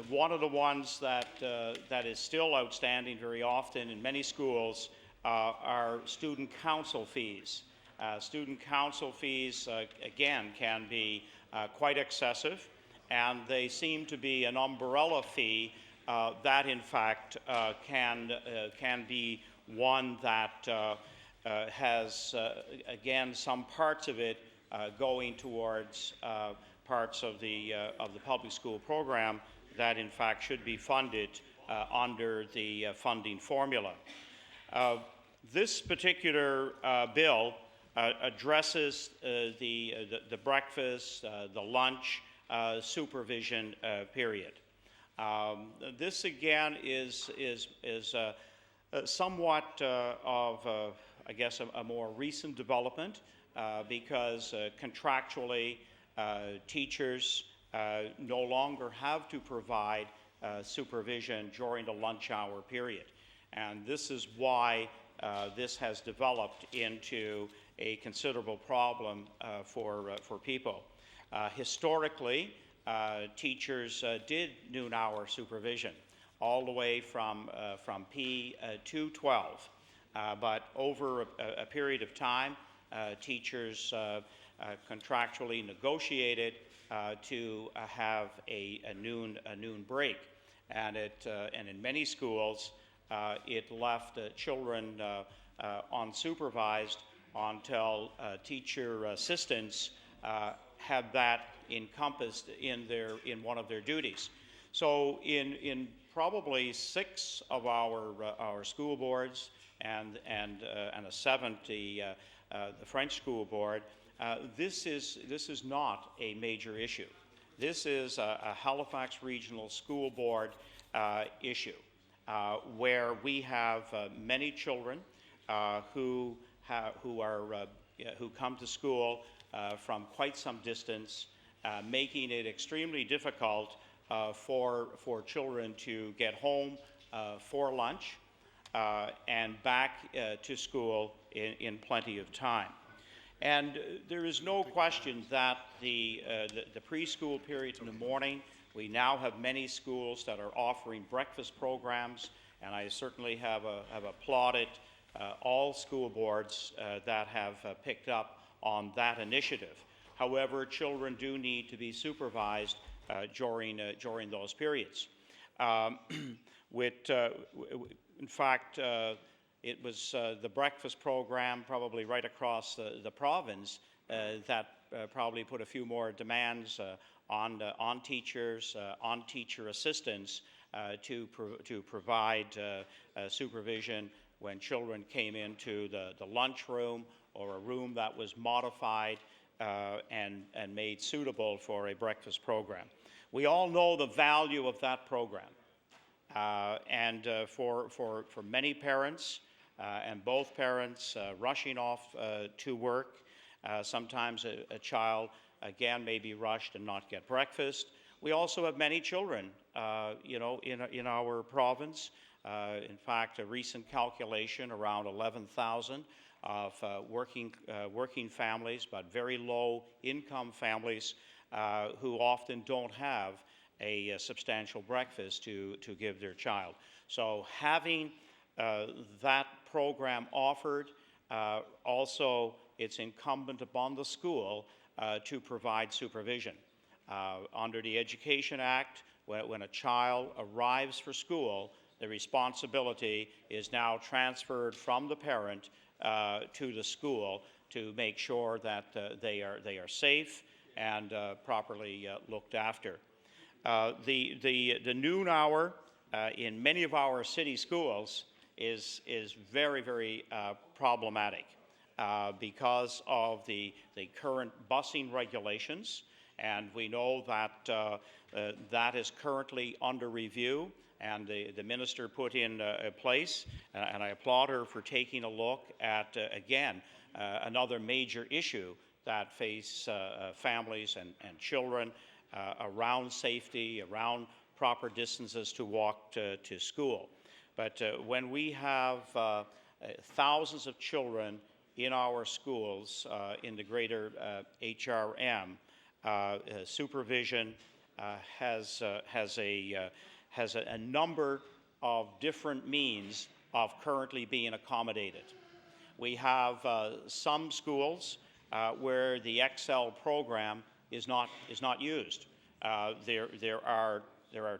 S1: One of the ones that is still outstanding very often in many schools are student council fees. Student council fees, again, can be quite excessive, and they seem to be an umbrella fee that, in fact, can be one that has, again, some parts of it going towards parts of the public school program that, in fact, should be funded under the funding formula. This particular bill addresses the breakfast, the lunch supervision period. This again is somewhat of I guess a more recent development because contractually teachers no longer have to provide supervision during the lunch hour period, and this is why this has developed into a considerable problem for people. Historically, teachers did noon hour supervision all the way from P to 12, but over a period of time, teachers contractually negotiated to have a noon break, and in many schools it left children unsupervised until teacher assistants had that encompassed in one of their duties. So in probably 6 of our school boards and a 7th, the French school board, this is not a major issue. This is a Halifax Regional School Board issue where we have many children who come to school from quite some distance, making it extremely difficult for children to get home for lunch and back to school in plenty of time. And there is no question that the preschool period in the morning, we now have many schools that are offering breakfast programs, and I certainly have applauded all school boards that have picked up on that initiative. However, children do need to be supervised during those periods. In fact, it was the breakfast program probably right across the province that probably put a few more demands on teachers, on teacher assistants to provide supervision when children came into the lunchroom or a room that was modified and made suitable for a breakfast program. We all know the value of that program. And for many parents, and both parents rushing off to work, sometimes a child, again, may be rushed and not get breakfast. We also have many children, in our province. In fact, a recent calculation, around 11,000 of working families, but very low income families who often don't have a substantial breakfast to give their child. So having that program offered, also it's incumbent upon the school to provide supervision. Under the Education Act, when a child arrives for school, the responsibility is now transferred from the parent to the school to make sure that they are safe and properly looked after. The noon hour in many of our city schools is very, very problematic because of the current busing regulations, and we know that that is currently under review, and the minister put in place, and I applaud her for taking a look at, again, another major issue that face families and children around safety, around proper distances to walk to school. But when we have thousands of children in our schools in the greater HRM, supervision has a number of different means of currently being accommodated. We have some schools where the Excel program is not used. There are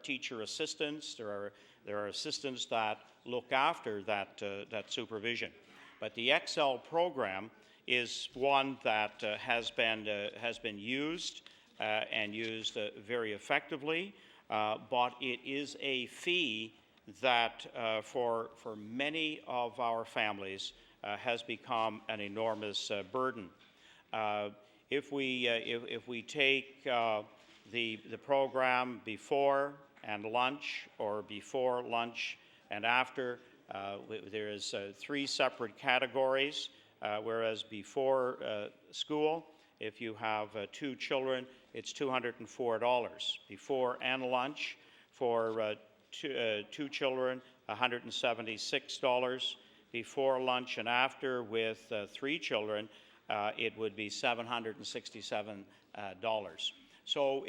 S1: teacher assistants. There are assistants that look after that supervision. But the Excel program is one that has been used and used very effectively. But it is a fee that for many of our families has become an enormous burden. If we take the program before and lunch, or before lunch and after, there is 3 separate categories, whereas before school, if you have 2 children, it's $204. Before and lunch, for 2 children, $176. Before lunch and after with 3 children, it would be $767. So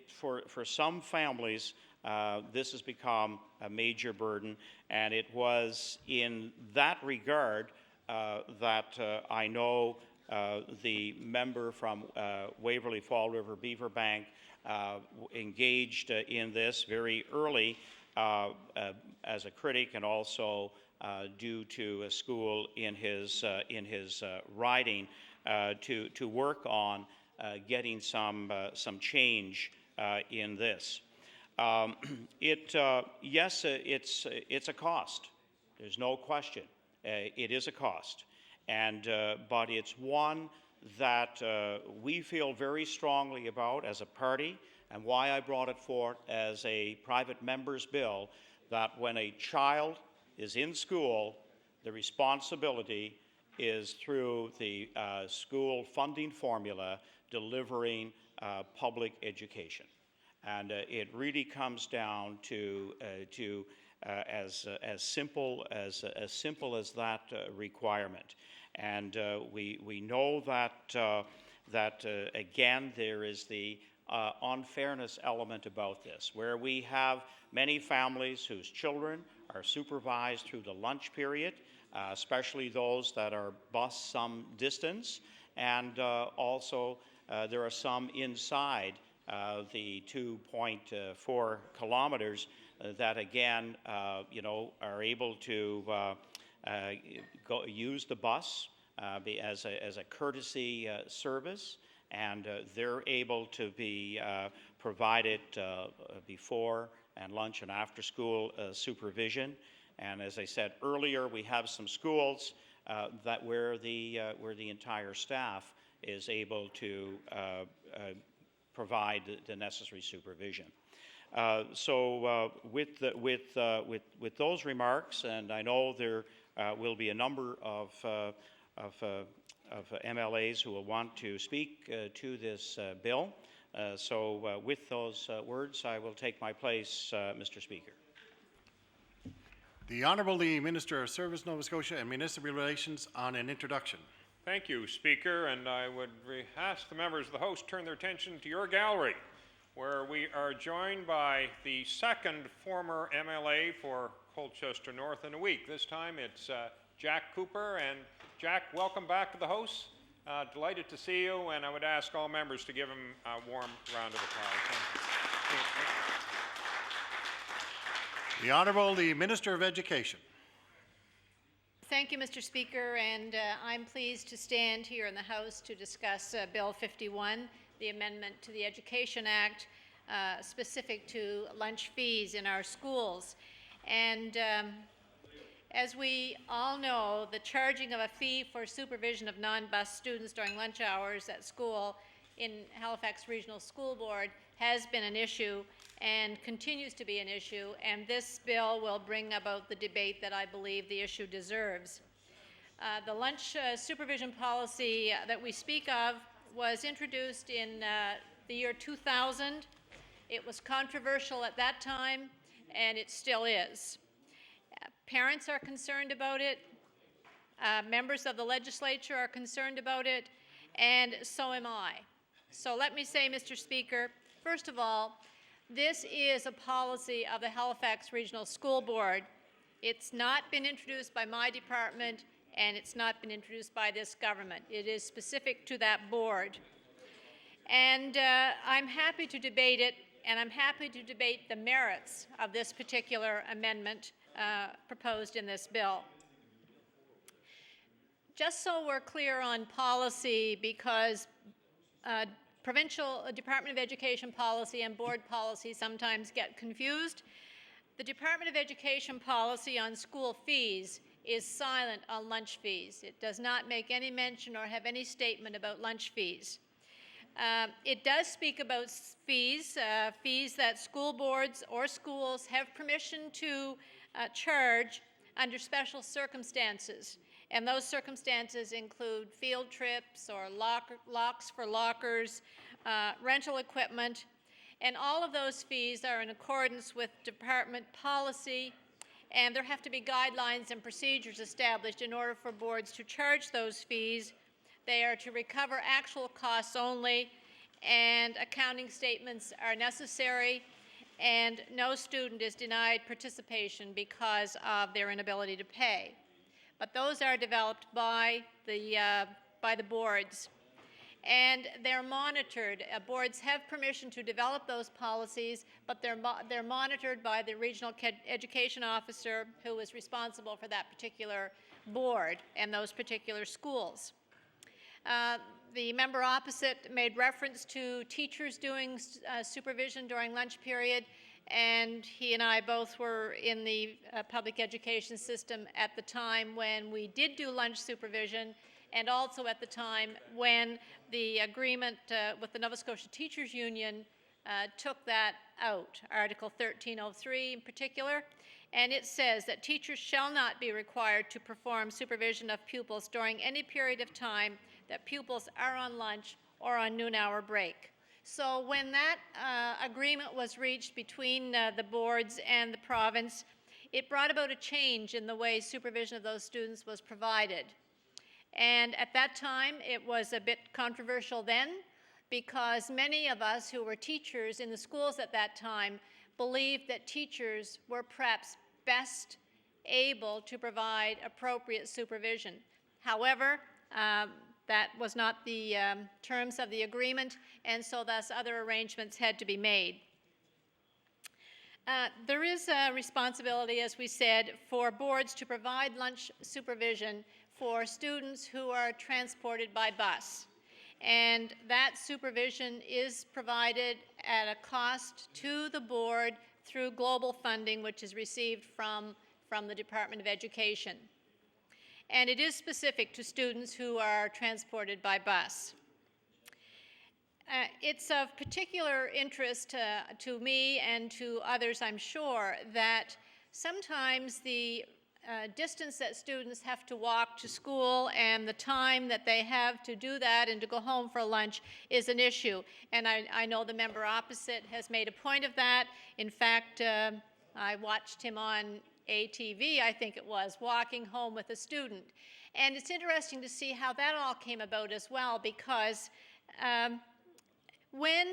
S1: for some families, this has become a major burden, and it was in that regard that I know the member from Waverly Fall River Beaver Bank engaged in this very early as a critic, and also due to a school in his riding to work on getting some change in this. Yes, it's a cost. There's no question. It is a cost, but it's one that we feel very strongly about as a party, and why I brought it forth as a private member's bill, that when a child is in school, the responsibility is through the school funding formula delivering public education. And it really comes down to as simple as that requirement. And we know that again there is the unfairness element about this, where we have many families whose children are supervised through the lunch period, especially those that are bused some distance, and also there are some inside the 2.4 kilometers that again are able to use the bus as a courtesy service, and they're able to be provided before and lunch and after school supervision. And as I said earlier, we have some schools that where the entire staff is able to provide the necessary supervision. So with those remarks, and I know there will be a number of MLAs who will want to speak to this bill. So with those words, I will take my place, Mr. Speaker.
S2: The Honourable the Minister of Service, Nova Scotia and Municipal Relations on an introduction.
S5: Thank you, Speaker, and I would ask the members of the House turn their attention to your gallery, where we are joined by the second former MLA for Colchester North in a week. This time it's Jack Cooper, and Jack, welcome back to the House. Delighted to see you, and I would ask all members to give him a warm round of applause.
S2: The Honourable the Minister of Education.
S7: Thank you, Mr. Speaker, and I'm pleased to stand here in the House to discuss Bill 51, the amendment to the Education Act specific to lunch fees in our schools. And as we all know, the charging of a fee for supervision of non-bus students during lunch hours at school in Halifax Regional School Board has been an issue and continues to be an issue, and this bill will bring about the debate that I believe the issue deserves. The lunch supervision policy that we speak of was introduced in the year 2000. It was controversial at that time, and it still is. Parents are concerned about it, members of the legislature are concerned about it, and so am I. So let me say, Mr. Speaker, first of all, this is a policy of the Halifax Regional School Board. It's not been introduced by my department, and it's not been introduced by this government. It is specific to that board. And I'm happy to debate it, and I'm happy to debate the merits of this particular amendment proposed in this bill. Just so we're clear on policy, because provincial Department of Education policy and board policy sometimes get confused. The Department of Education policy on school fees is silent on lunch fees. It does not make any mention or have any statement about lunch fees. It does speak about fees, fees that school boards or schools have permission to charge under special circumstances. And those circumstances include field trips or locks for lockers, rental equipment, and all of those fees are in accordance with department policy, and there have to be guidelines and procedures established in order for boards to charge those fees. They are to recover actual costs only, and accounting statements are necessary, and no student is denied participation because of their inability to pay. but those are developed by the boards. And they're monitored. Boards have permission to develop those policies, but they're monitored by the regional education officer who is responsible for that particular board and those particular schools. The member opposite made reference to teachers doing supervision during lunch period, and he and I both were in the public education system at the time when we did do lunch supervision, and also at the time when the agreement with the Nova Scotia Teachers Union took that out, Article 1303 in particular, and it says that teachers shall not be required to perform supervision of pupils during any period of time that pupils are on lunch or on noon-hour break. So when that agreement was reached between the boards and the province, it brought about a change in the way supervision of those students was provided. And at that time, it was a bit controversial then, because many of us who were teachers in the schools at that time believed that teachers were perhaps best able to provide appropriate supervision. However, that was not the terms of the agreement, and so thus other arrangements had to be made. There is a responsibility, as we said, for boards to provide lunch supervision for students who are transported by bus. And that supervision is provided at a cost to the board through global funding, which is received from the Department of Education. And it is specific to students who are transported by bus. It's of particular interest to me and to others, I'm sure, that sometimes the distance that students have to walk to school and the time that they have to do that and to go home for lunch is an issue. And I know the member opposite has made a point of that. In fact, I watched him on ATV, I think it was, walking home with a student. And it's interesting to see how that all came about as well, because when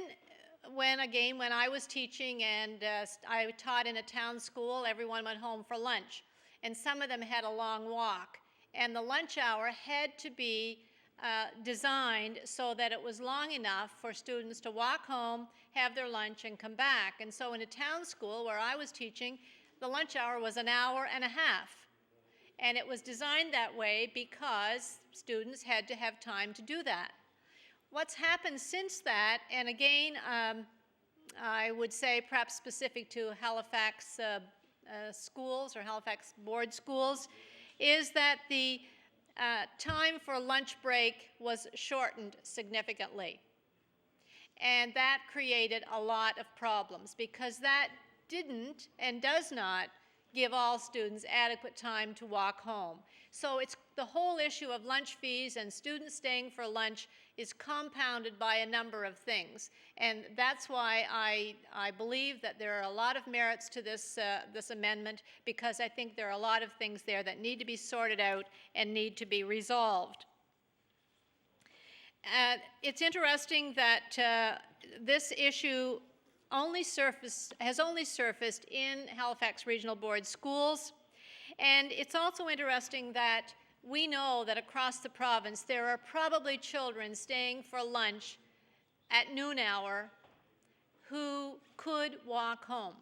S7: I was teaching and I taught in a town school, everyone went home for lunch. And some of them had a long walk. And the lunch hour had to be designed so that it was long enough for students to walk home, have their lunch, and come back. And so in a town school where I was teaching, the lunch hour was an hour and a half. And it was designed that way because students had to have time to do that. What's happened since that, and again, I would say perhaps specific to Halifax schools or Halifax board schools, is that the time for lunch break was shortened significantly. And that created a lot of problems because that didn't and does not give all students adequate time to walk home. So it's the whole issue of lunch fees and students staying for lunch is compounded by a number of things. And that's why I believe that there are a lot of merits to this amendment, because I think there are a lot of things there that need to be sorted out and need to be resolved. It's interesting that this issue has only surfaced in Halifax Regional Board schools. And it's also interesting that we know that across the province there are probably children staying for lunch at noon hour who could walk home,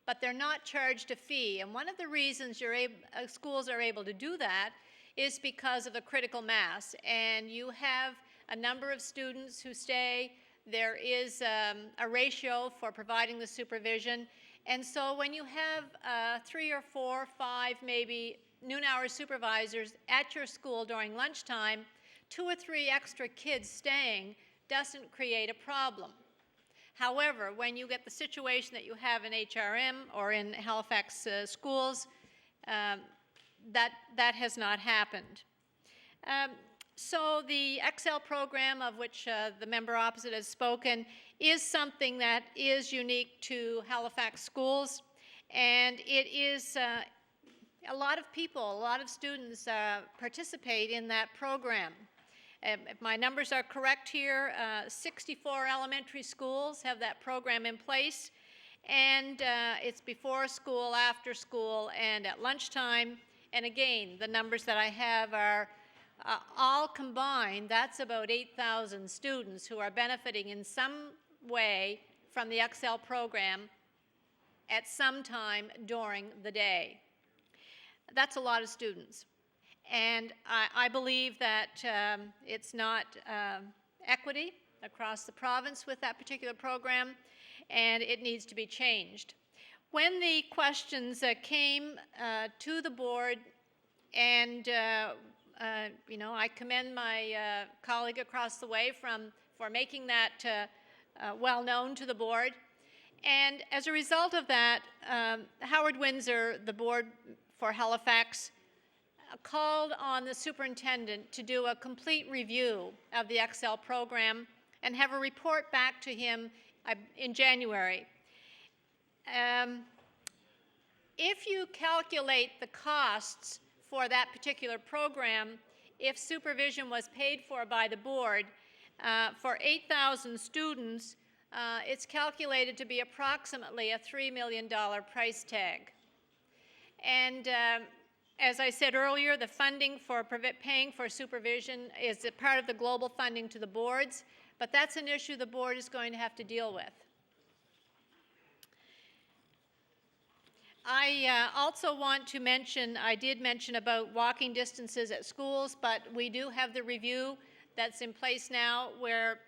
S7: but they're not charged a fee. And one of the reasons schools are able to do that is because of the critical mass. And you have a number of students who stay. There is a ratio for providing the supervision. And so when you have 3 or 4 or 5 maybe noon-hour supervisors at your school during lunchtime, 2 or 3 extra kids staying doesn't create a problem. However, when you get the situation that you have in HRM or in Halifax schools, that has not happened. So the XL program, of which the member opposite has spoken, is something that is unique to Halifax schools, and it is a lot of people, a lot of students participate in that program. If my numbers are correct here, 64 elementary schools have that program in place, and it's before school, after school, and at lunchtime. And again, the numbers that I have are all combined, that's about 8,000 students who are benefiting in some way from the Excel program at some time during the day. That's a lot of students. And I believe that it's not equity across the province with that particular program, and it needs to be changed. When the questions came to the board, and I commend my colleague across the way for making that well known to the board. And as a result of that, Howard Windsor, the board for Halifax, called on the superintendent to do a complete review of the Excel program and have a report back to him in January. If you calculate the costs for that particular program, if supervision was paid for by the board, for 8,000 students, it's calculated to be approximately a $3 million price tag. And as I said earlier, the funding for paying for supervision is a part of the global funding to the boards, but that's an issue the board is going to have to deal with. I also want to mention, I did mention about walking distances at schools, but we do have the review that's in place now where,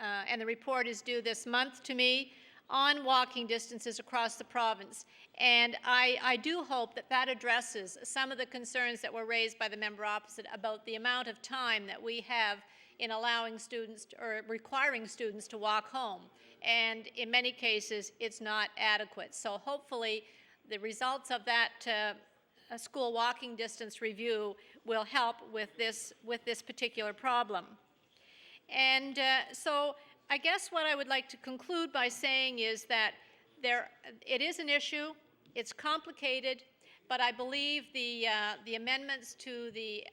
S7: and the report is due this month to me, on walking distances across the province. And I do hope that that addresses some of the concerns that were raised by the member opposite about the amount of time that we have in allowing students or requiring students to walk home. And in many cases, it's not adequate. So hopefully, the results of that school walking distance review will help with this particular problem. And so I guess what I would like to conclude by saying is that it is an issue, it's complicated, but I believe the amendments to the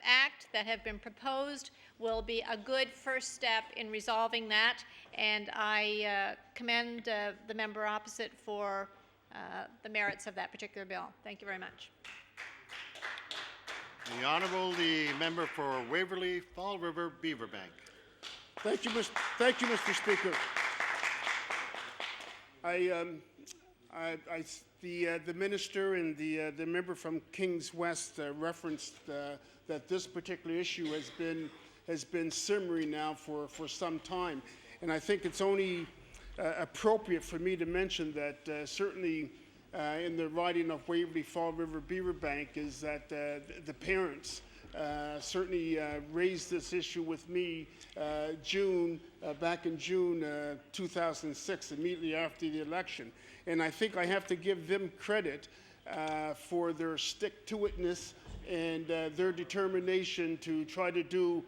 S7: Act that have been proposed will be a good first step in resolving that, and I commend the member opposite for the merits of that particular bill. Thank you very much.
S2: The Honourable, the member for Waverley, Fall River, Beaverbank.
S8: Thank you, Mr. Speaker. The minister and the member from Kings West referenced that this particular issue has been simmering now for some time, and I think it's only appropriate for me to mention that certainly in the riding of Waverley, Fall River, Beaverbank is that the parents certainly raised this issue with me back in June 2006, immediately after the election. And I think I have to give them credit for their stick-to-itness and their determination to try to do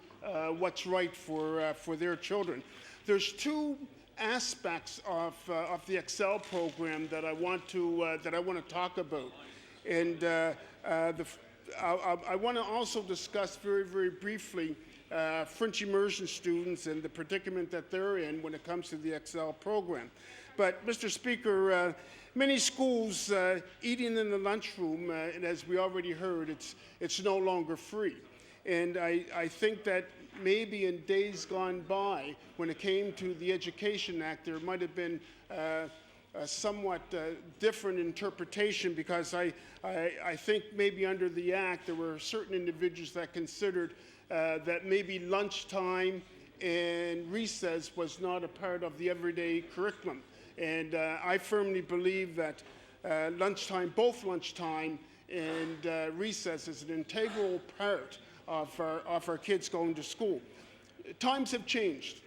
S8: what's right for their children. There's two aspects of the Excel program that I want to talk about, and I want to also discuss very, very briefly French immersion students and the predicament that they're in when it comes to the Excel program. But, Mr. Speaker, many schools eating in the lunchroom, and as we already heard, it's no longer free. And I think that maybe in days gone by, when it came to the Education Act, there might have been a somewhat different interpretation, because I think maybe under the Act there were certain individuals that considered that maybe lunchtime and recess was not a part of the everyday curriculum. And I firmly believe that both lunchtime and recess is an integral part of our kids going to school. Times have changed.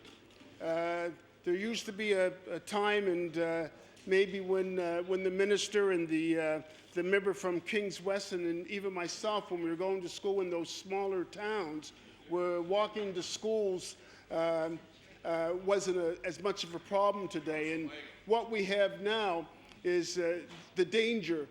S8: There used to be a time, and maybe when the minister and the member from Kings West and even myself, when we were going to school in those smaller towns, were walking to schools wasn't as much of a problem today. And what we have now is the danger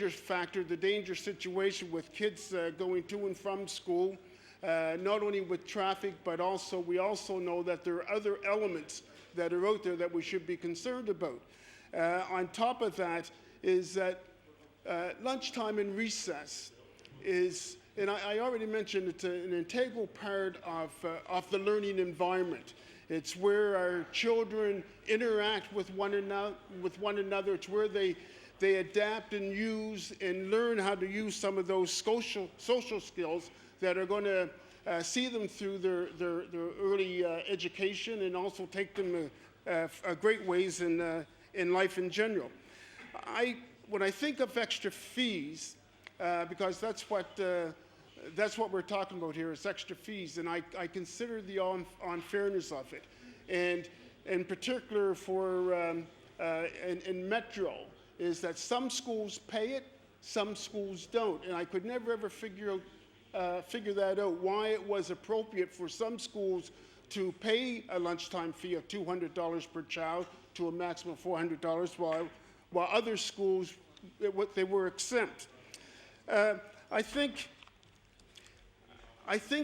S8: factor, the danger situation with kids going to and from school, not only with traffic, but also we also know that there are other elements that are out there that we should be concerned about. On top of that is that lunchtime and recess is, and I already mentioned, it's an integral part of the learning environment. It's where our children interact with one another. It's where they adapt and use and learn how to use some of those social skills that are going to see them through their early education and also take them a great ways in life in general. When I think of extra fees, because that's what we're talking about here, is extra fees, and I consider the unfairness of it, and in particular for in Metro, is that some schools pay it, some schools don't, and I could never ever figure that out, why it was appropriate for some schools to pay a lunchtime fee of $200 per child to a maximum of $400, while other schools they were exempt. I think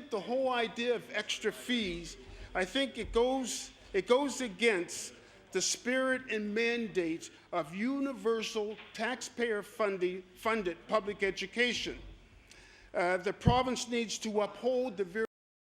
S8: the whole idea of extra fees, I think it goes against the spirit and mandate of universal taxpayer-funded public education. The province needs to uphold the very